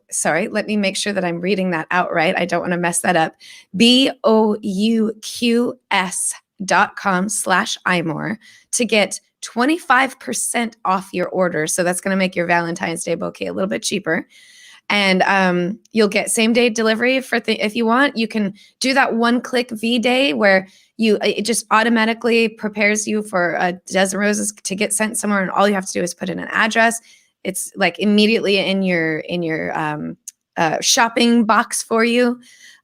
sorry, let me make sure that I'm reading that out right. I don't want to mess that up. BOUQS.com/iMore to get 25% off your order. So that's going to make your Valentine's Day bouquet a little bit cheaper. And you'll get same day delivery if you want. You can do that one-click V-Day where it just automatically prepares you for a dozen roses to get sent somewhere, and all you have to do is put in an address. It's like immediately in your shopping box for you.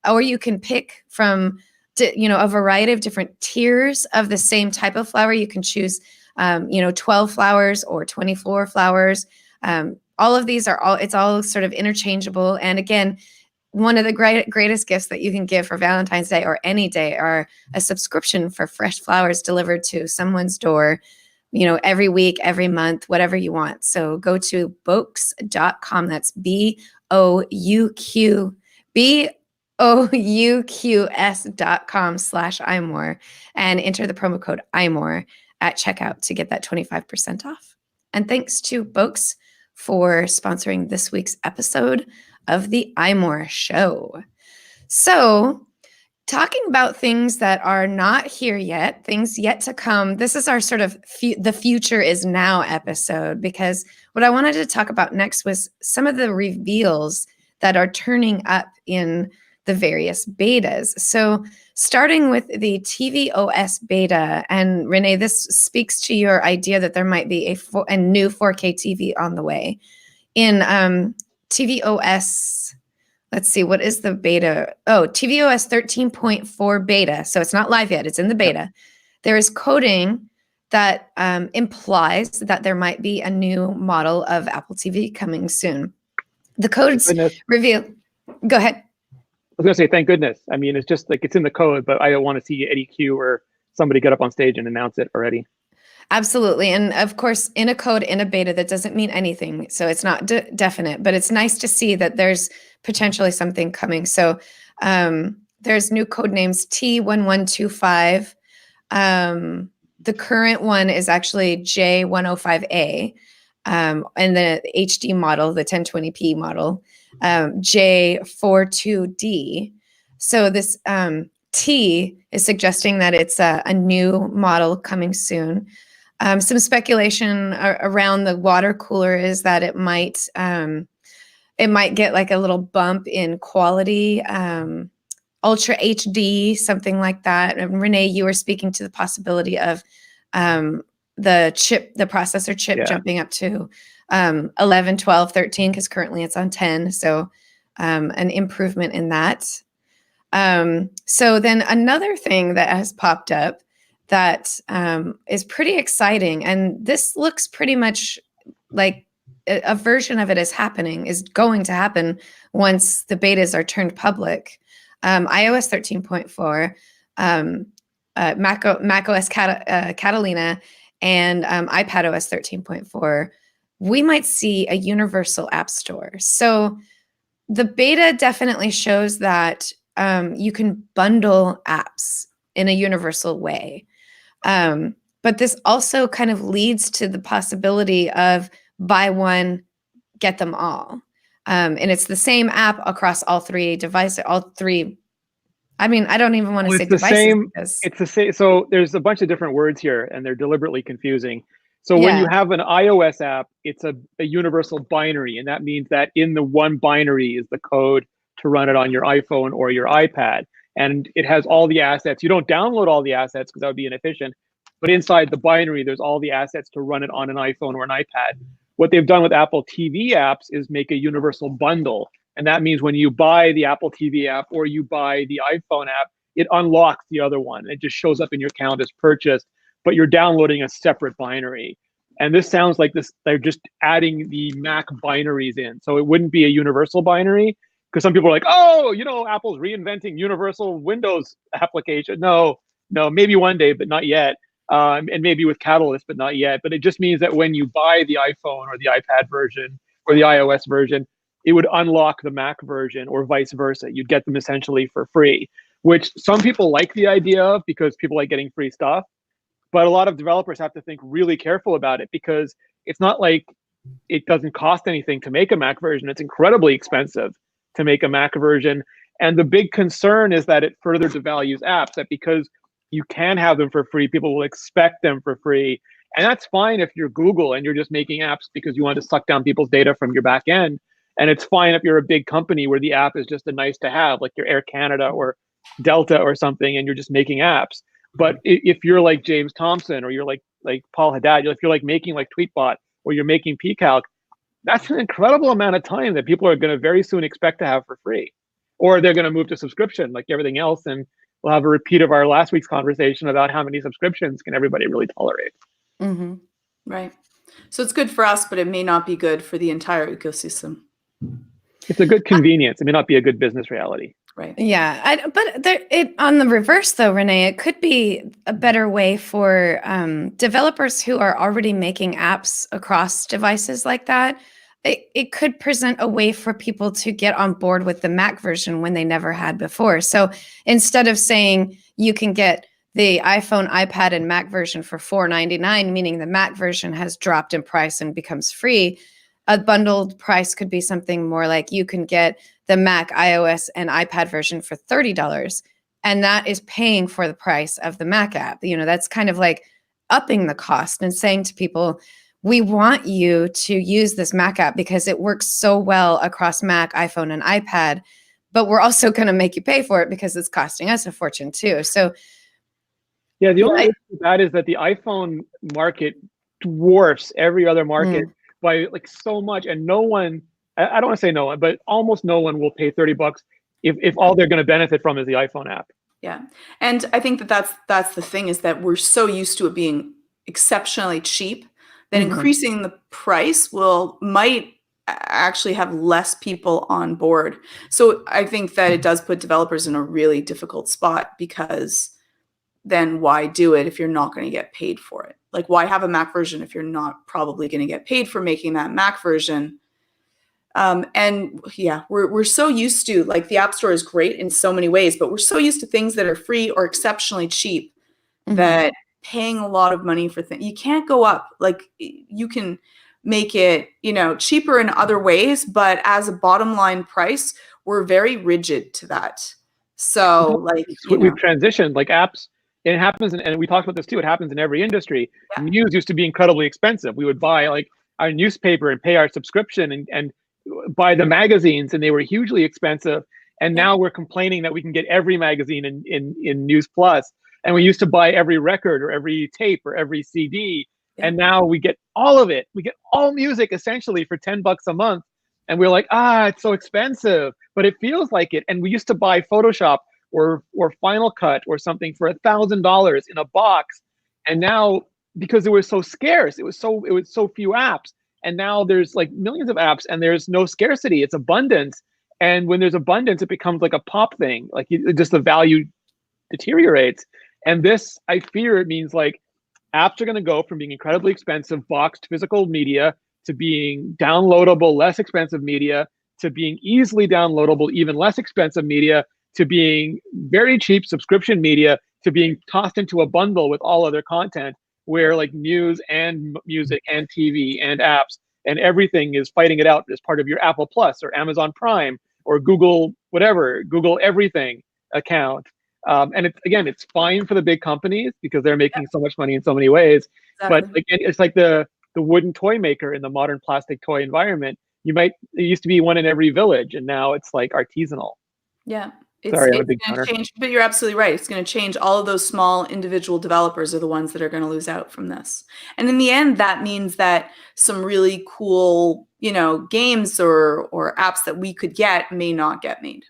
Or you can pick from a variety of different tiers of the same type of flower. You can choose 12 flowers or 24 flowers. All of these it's all sort of interchangeable. And again, one of the greatest gifts that you can give for Valentine's Day or any day are a subscription for fresh flowers delivered to someone's door, every week, every month, whatever you want. So go to Bokes.com. That's BOUQS.com/iMore, and enter the promo code iMore at checkout to get that 25% off. And thanks to Bokes for sponsoring this week's episode of the iMore Show. So, talking about things that are not here yet, things yet to come, this is our sort of the future is now episode, because what I wanted to talk about next was some of the reveals that are turning up in the various betas. So starting with the tvOS beta, and Renee, this speaks to your idea that there might be a new 4K TV on the way. In tvOS, let's see, what is the beta? Oh, tvOS 13.4 beta. So it's not live yet, it's in the beta. There is coding that implies that there might be a new model of Apple TV coming soon. The codes reveal. Go ahead. I was going to say, thank goodness. I mean, it's just like it's in the code, but I don't want to see Eddie Q or somebody get up on stage and announce it already. Absolutely. And of course, in a code, in a beta, that doesn't mean anything. So it's not definite, but it's nice to see that there's potentially something coming. So there's new code names T1125. The current one is actually J105A. And the HD model, the 1020p model, J42D. So this T is suggesting that it's a new model coming soon. Some speculation around the water cooler is that it might get like a little bump in quality, Ultra HD, something like that. And Renee, you were speaking to the possibility of the processor chip jumping up to 11, 12, 13, because currently it's on 10. So an improvement in that. So then another thing that has popped up that is pretty exciting, and this looks pretty much like a version of it is going to happen once the betas are turned public. iOS 13.4, macOS Catalina, and iPadOS 13.4, we might see a universal app store. So the beta definitely shows that you can bundle apps in a universal way. But this also kind of leads to the possibility of buy one, get them all. And it's the same app across all three devices, all three. I mean, I don't even want to say devices. It's the same. So there's a bunch of different words here, and they're deliberately confusing. So when you have an iOS app, it's a universal binary, and that means that in the one binary is the code to run it on your iPhone or your iPad. And it has all the assets. You don't download all the assets because that would be inefficient. But inside the binary, there's all the assets to run it on an iPhone or an iPad. What they've done with Apple TV apps is make a universal bundle. And that means when you buy the Apple TV app or you buy the iPhone app, it unlocks the other one. It just shows up in your account as purchased, but you're downloading a separate binary. And this sounds like they're just adding the Mac binaries in. So it wouldn't be a universal binary, because some people are like, oh, Apple's reinventing universal Windows application. No, maybe one day, but not yet. And maybe with Catalyst, but not yet. But it just means that when you buy the iPhone or the iPad version or the iOS version, it would unlock the Mac version or vice versa. You'd get them essentially for free, which some people like the idea of because people like getting free stuff. But a lot of developers have to think really careful about it, because it's not like it doesn't cost anything to make a Mac version. It's incredibly expensive to make a Mac version. And the big concern is that it further devalues apps, that because you can have them for free, people will expect them for free. And that's fine if you're Google and you're just making apps because you want to suck down people's data from your back end. And it's fine if you're a big company where the app is just a nice to have, like your Air Canada or Delta or something, and you're just making apps. But if you're like James Thompson, or you're like Paul Haddad, if you're like making like Tweetbot, or you're making pCalc, that's an incredible amount of time that people are going to very soon expect to have for free. Or they're going to move to subscription like everything else. And we'll have a repeat of our last week's conversation about how many subscriptions can everybody really tolerate. Mm-hmm. Right. So it's good for us, but it may not be good for the entire ecosystem. It's a good convenience. It may not be a good business reality. Right. Yeah. On the reverse, though, Renee, it could be a better way for developers who are already making apps across devices like that. It could present a way for people to get on board with the Mac version when they never had before. So instead of saying you can get the iPhone, iPad, and Mac version for $4.99, meaning the Mac version has dropped in price and becomes free. A bundled price could be something more like you can get the Mac, iOS, and iPad version for $30. And that is paying for the price of the Mac app. That's kind of like upping the cost and saying to people, we want you to use this Mac app because it works so well across Mac, iPhone, and iPad, but we're also going to make you pay for it because it's costing us a fortune too. So yeah, the only issue with that is that the iPhone market dwarfs every other market by like so much, and no one, I don't want to say no one, but almost no one will pay $30 if all they're going to benefit from is the iPhone app. Yeah. And I think that's the thing, is that we're so used to it being exceptionally cheap that increasing the price might actually have less people on board. So I think that it does put developers in a really difficult spot, because then why do it if you're not going to get paid for it? Like, why have a Mac version if you're not probably going to get paid for making that Mac version? And yeah, we're so used to, like, the App Store is great in so many ways, but we're so used to things that are free or exceptionally cheap that paying a lot of money for things, you can't go up. Like, you can make it, cheaper in other ways, but as a bottom line price, we're very rigid to that. So like, we've transitioned, like apps, it happens, and we talked about this too, it happens in every industry. Yeah. News used to be incredibly expensive. We would buy like our newspaper and pay our subscription and buy the magazines, and they were hugely expensive. And now we're complaining that we can get every magazine in News Plus. And we used to buy every record or every tape or every CD. Yeah. And now we get all of it. We get all music essentially for $10 a month. And we're like, it's so expensive, but it feels like it. And we used to buy Photoshop or Final Cut or something for $1,000 in a box. And now, because it was so scarce, it was so few apps. And now there's like millions of apps and there's no scarcity, it's abundance. And when there's abundance, it becomes like a pop thing. Like just the value deteriorates. And this, I fear, it means like apps are going to go from being incredibly expensive boxed physical media to being downloadable, less expensive media, to being easily downloadable, even less expensive media, to being very cheap subscription media, to being tossed into a bundle with all other content, where like news and music and TV and apps and everything is fighting it out as part of your Apple Plus or Amazon Prime or Google, whatever, Google everything account. And it's fine for the big companies because they're making so much money in so many ways. Exactly. But again, it's like the wooden toy maker in the modern plastic toy environment. It used to be one in every village, and now it's like artisanal. Yeah. It's going to change, but you're absolutely right. It's going to change. All of those small individual developers are the ones that are going to lose out from this. And in the end, that means that some really cool, games or apps that we could get may not get made.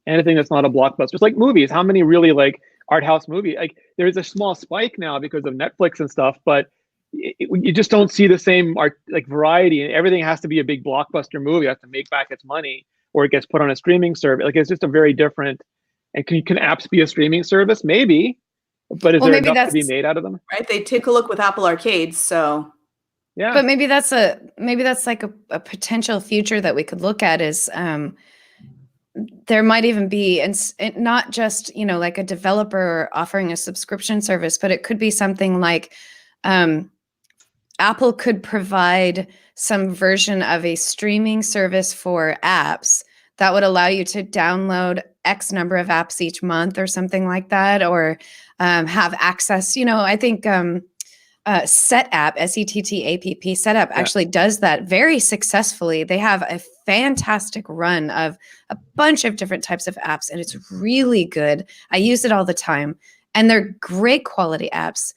Anything that's not a blockbuster. It's like movies. How many really like art house movie? Like there's a small spike now because of Netflix and stuff, but you just don't see the same variety. And everything has to be a big blockbuster movie. It has to make back its money, or it gets put on a streaming service. Like it's just a very different. And can apps be a streaming service? Maybe, but is there enough to be made out of them? Right. They take a look with Apple Arcade. So yeah. But maybe that's like a potential future that we could look at is. There might even be, and not just, like a developer offering a subscription service, but it could be something like Apple could provide some version of a streaming service for apps that would allow you to download X number of apps each month or something like that, or have access. I think SetApp, SETTAPP, SetApp actually does that very successfully. They have a fantastic run of a bunch of different types of apps, and it's really good. I use it all the time, and they're great quality apps.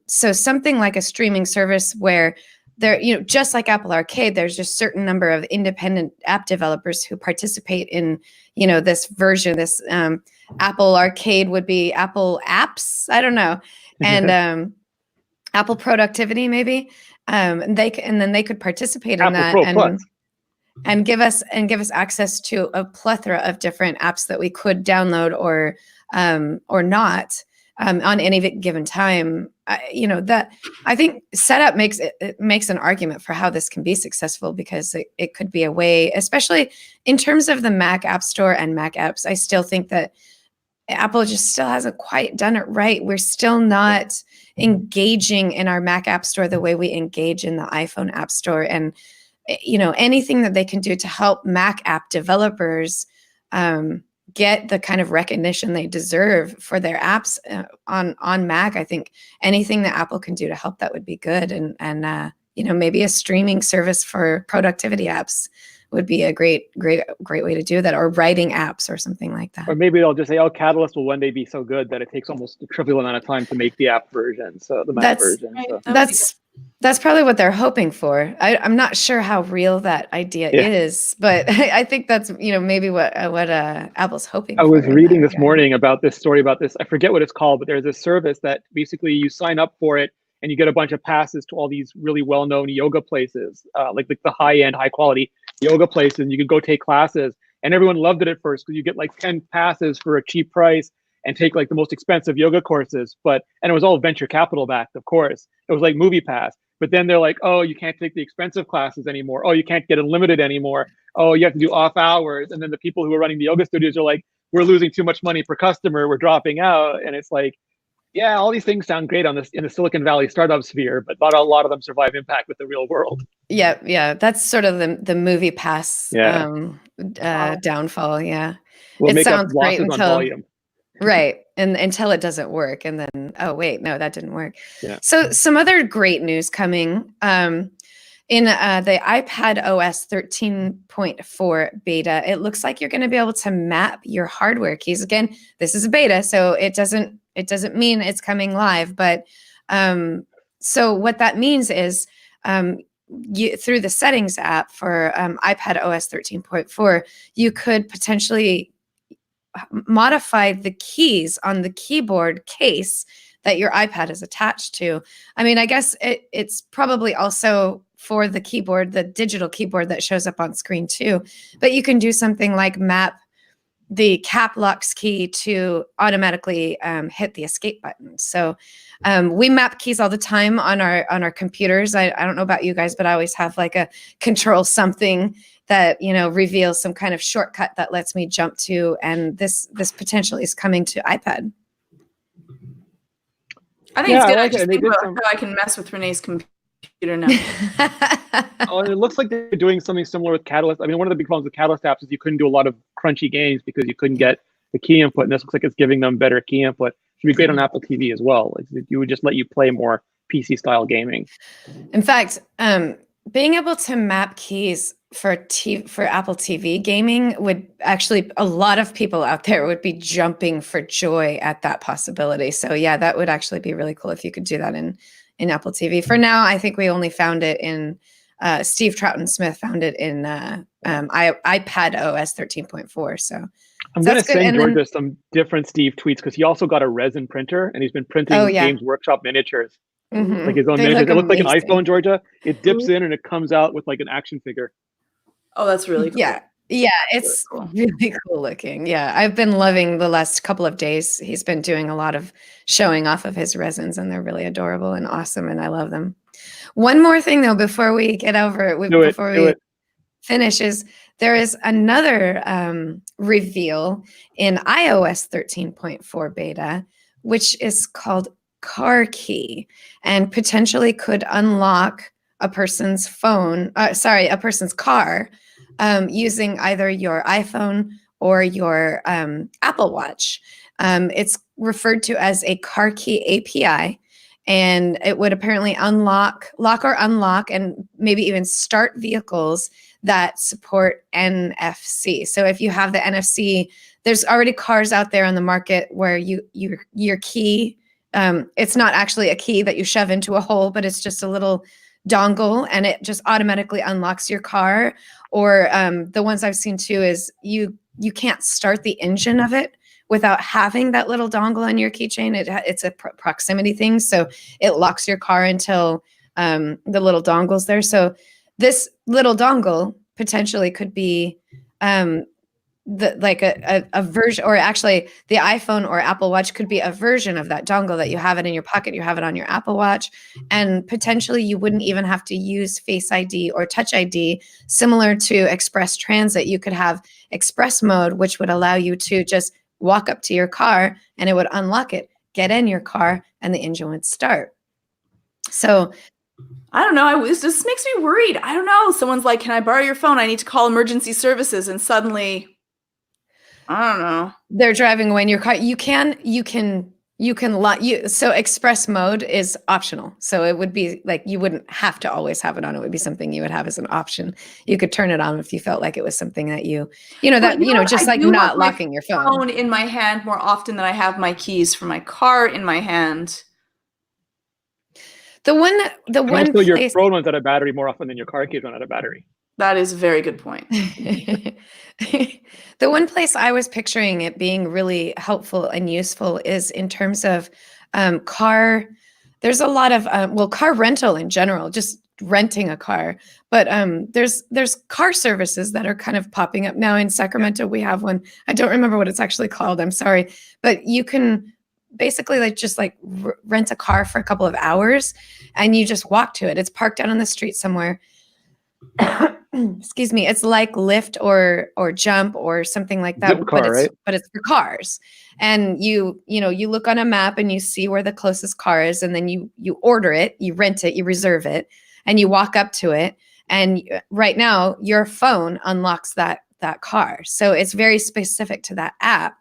So something like a streaming service where there, just like Apple Arcade, there's just certain number of independent app developers who participate in, this version. This Apple Arcade would be Apple Apps. I don't know, and Apple Productivity, maybe, and then they could participate in that and give us access to a plethora of different apps that we could download or not on any given time. That I think SetApp makes an argument for how this can be successful, because it could be a way, especially in terms of the Mac App Store and Mac apps. I still think that Apple just still hasn't quite done it right. We're still not engaging in our Mac App Store the way we engage in the iPhone App Store. And, anything that they can do to help Mac app developers get the kind of recognition they deserve for their apps on Mac, I think anything that Apple can do to help that would be good. And maybe a streaming service for productivity apps would be a great way to do that, or writing apps or something like that. Or maybe they'll just say, "Oh, Catalyst will one day be so good that it takes almost a trivial amount of time to make the app version." So the Mac version. Right. So. That's probably what they're hoping for. I'm not sure how real that idea is, but I think that's maybe what Apple's hoping for. I was reading this morning about this story about this. I forget what it's called, but there's a service that basically you sign up for it and you get a bunch of passes to all these really well-known yoga places, like the high-end, high-quality yoga places. And you could go take classes, and everyone loved it at first because you get like 10 passes for a cheap price and take like the most expensive yoga courses. And it was all venture capital backed, of course. It was like MoviePass. But then they're like, "Oh, you can't take the expensive classes anymore. Oh, you can't get unlimited anymore. Oh, you have to do off hours." And then the people who are running the yoga studios are like, "We're losing too much money per customer. We're dropping out." And it's like, yeah, all these things sound great in the Silicon Valley startup sphere, but not a lot of them survive impact with the real world. Yeah. That's sort of the MoviePass downfall. Yeah. We'll it make sounds up losses great on volume. Right. And until it doesn't work. And then, oh, wait, no, that didn't work. Yeah. So some other great news coming in the iPad OS 13.4 beta. It looks like you're going to be able to map your hardware keys. Again, this is a beta, so it doesn't mean it's coming live. But so what that means is through the settings app for iPad OS 13.4, you could potentially modify the keys on the keyboard case that your iPad is attached to. I mean, I guess it's probably also for the keyboard, the digital keyboard that shows up on screen too. But you can do something like map the cap locks key to automatically hit the escape button. So we map keys all the time on our computers. I don't know about you guys, but I always have like a control something that reveals some kind of shortcut that lets me jump to, and this potentially is coming to iPad. I think it's good. I just think about how I can mess with Renee's computer now. Oh, and it looks like they're doing something similar with Catalyst. I mean, one of the big problems with Catalyst apps is you couldn't do a lot of crunchy games because you couldn't get the key input, and this looks like it's giving them better key input. Should be great on Apple TV as well. Like, you would just let you play more PC style gaming. In fact, being able to map keys for Apple TV gaming would actually, a lot of people out there would be jumping for joy at that possibility. So yeah, that would actually be really cool if you could do that in Apple TV. For now, I think we only found it in Steve Troughton Smith found it in iPad OS 13.4. So I'm going to send Georgia some different Steve tweets because he also got a resin printer and he's been printing Games Workshop miniatures. Mm-hmm. Like his own miniatures. It looks like an iPhone, Georgia. It dips in and it comes out with like an action figure. Oh, that's really cool. Yeah, it's really cool looking. Yeah, I've been loving the last couple of days. He's been doing a lot of showing off of his resins, and they're really adorable and awesome, and I love them. One more thing, though, before we get over it, before we finish, is there is another reveal in iOS 13.4 beta, which is called Car Key, and potentially could unlock a person's a person's car using either your iPhone or your Apple Watch. It's referred to as a car key API, and it would apparently lock or unlock, and maybe even start vehicles that support NFC. So if you have the NFC, there's already cars out there on the market where your key, it's not actually a key that you shove into a hole, but it's just a little dongle and it just automatically unlocks your car. Or the ones I've seen too is you can't start the engine of it without having that little dongle on your keychain. It's a proximity thing, so it locks your car until the little dongle's there. So this little dongle potentially could be like a version, or actually the iPhone or Apple Watch could be a version of that dongle that you have it in your pocket, you have it on your Apple Watch, and potentially you wouldn't even have to use Face ID or Touch ID. Similar to Express Transit, you could have Express mode, which would allow you to just walk up to your car and it would unlock it, get in your car, and the engine would start. So I don't know. This just makes me worried. I don't know. Someone's like, "Can I borrow your phone? I need to call emergency services." And suddenly, I don't know. they're driving away in your car. So express mode is optional. So it would be like, you wouldn't have to always have it on. It would be something you would have as an option. You could turn it on if you felt like it was something that just like not locking your phone in my hand more often than I have my keys for my car in my hand. The one place, your phone runs out of battery more often than your car keys run out of battery. That is a very good point. The one place I was picturing it being really helpful and useful is in terms of car. There's a lot of car rental in general, just renting a car. But there's car services that are kind of popping up now in Sacramento. We have one. I don't remember what it's actually called. I'm sorry, but you can basically rent a car for a couple of hours, and you just walk to it. It's parked out on the street somewhere. Excuse me. It's like Lyft or Jump or something like that. But it's for cars. And you look on a map and you see where the closest car is, and then you order it, you rent it, you reserve it, and you walk up to it. And right now your phone unlocks that car. So it's very specific to that app.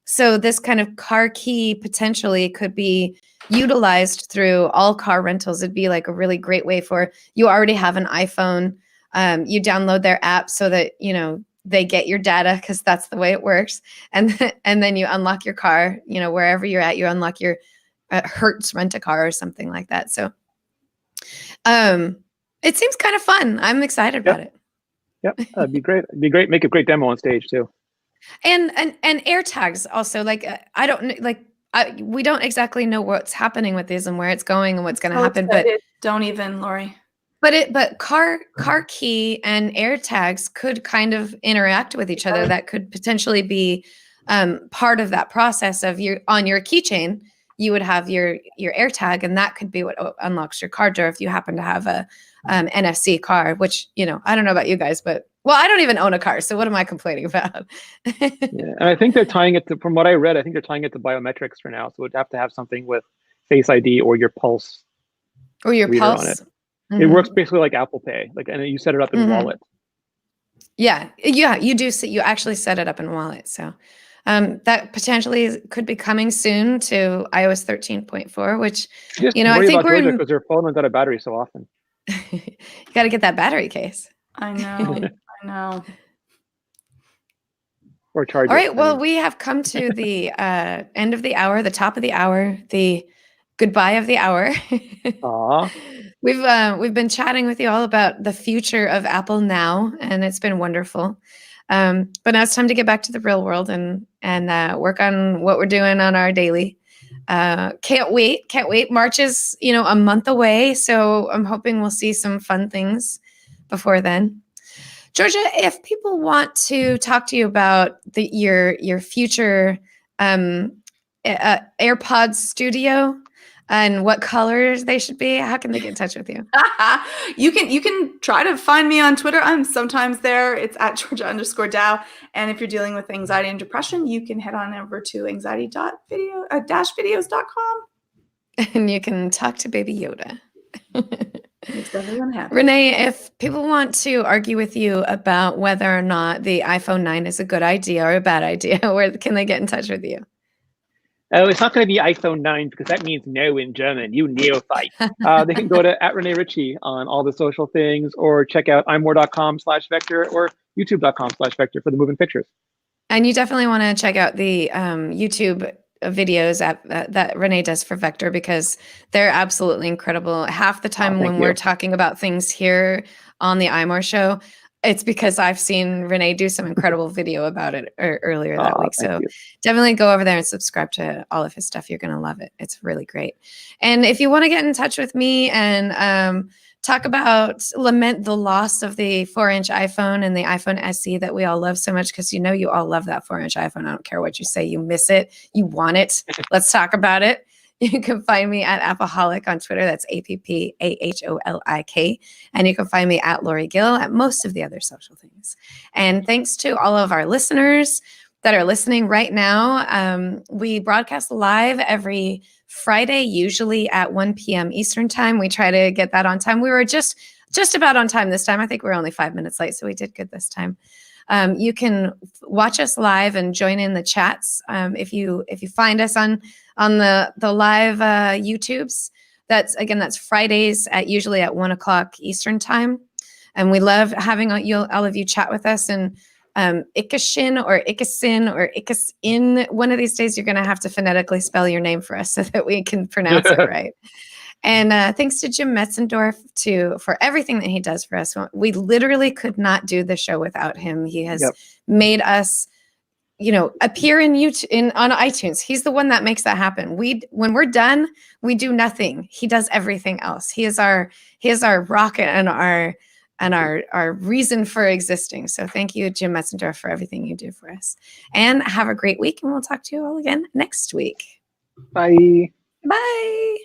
So this kind of car key potentially could be utilized through all car rentals. It'd be like a really great way for, you already have an iPhone. You download their app so that, they get your data, because that's the way it works. And then you unlock your car, wherever you're at, you unlock your Hertz rent-a-car or something like that. So it seems kind of fun. I'm excited about it. Yep, that'd be great. It'd be great. Make a great demo on stage too. And AirTags also, we don't exactly know what's happening with these and where it's going and what's going to happen. But don't even, Lori. But car key and AirTags could kind of interact with each other. That could potentially be part of that process of on your keychain. You would have your AirTag, and that could be what unlocks your car door if you happen to have a NFC car. Which I don't know about you guys, but I don't even own a car, so what am I complaining about? Yeah, and I think they're tying it to, from what I read, I think they're tying it to biometrics for now. So it'd have to have something with Face ID or your Pulse. Or your Pulse. On it. Mm-hmm. It works basically like Apple Pay, and you set it up in Wallet. Yeah, you do. You actually set it up in Wallet. So that potentially could be coming soon to iOS 13.4, which I think we're in, because their phone runs out of battery so often. You got to get that battery case. I know. I know. Or charge. All right. Well, we have come to the end of the hour, the top of the hour, the goodbye of the hour. Aww. We've been chatting with you all about the future of Apple now, and it's been wonderful. But now it's time to get back to the real world and work on what we're doing on our daily. Can't wait. March is a month away, so I'm hoping we'll see some fun things before then. Georgia, if people want to talk to you about your future AirPods Studio and what colors they should be, how can they get in touch with you? You can try to find me on Twitter. I'm sometimes there. It's at Georgia_Dow. And if you're dealing with anxiety and depression, you can head on over to anxiety.videos.com. And you can talk to Baby Yoda. Makes everyone happy. Renee, if people want to argue with you about whether or not the iPhone 9 is a good idea or a bad idea, where can they get in touch with you? Oh, it's not going to be iPhone 9 because that means no in German. You neophyte. They can go to @ReneeRitchie on all the social things, or check out iMore.com/vector or YouTube.com/vector for the moving pictures. And you definitely want to check out the YouTube videos that Renee does for Vector, because they're absolutely incredible. Half the time when we're talking about things here on the iMore show, it's because I've seen Renee do some incredible video about it earlier that week. So definitely go over there and subscribe to all of his stuff. You're going to love it. It's really great. And if you want to get in touch with me and lament the loss of the 4-inch iPhone and the iPhone SE that we all love so much, because you all love that 4-inch iPhone. I don't care what you say. You miss it. You want it. Let's talk about it. You can find me at Appaholic on Twitter. That's APPAHOLIK. And you can find me at Lori Gill at most of the other social things. And thanks to all of our listeners that are listening right now. We broadcast live every Friday, usually at 1 p.m. Eastern time. We try to get that on time. We were just about on time this time. I think we were only 5 minutes late, so we did good this time. You can watch us live and join in the chats. If you find us on the live YouTubes, that's Fridays usually at 1 o'clock Eastern time. And we love having all of you chat with us. And Ikashin or Ikasin or Ikasin, one of these days you're going to have to phonetically spell your name for us so that we can pronounce it right. And thanks to Jim Metzendorf for everything that he does for us. We literally could not do the show without him. He has made us, appear on iTunes. He's the one that makes that happen. When we're done, we do nothing. He does everything else. He is our rocket and our reason for existing. So thank you, Jim Metzendorf, for everything you do for us. And have a great week, and we'll talk to you all again next week. Bye. Bye.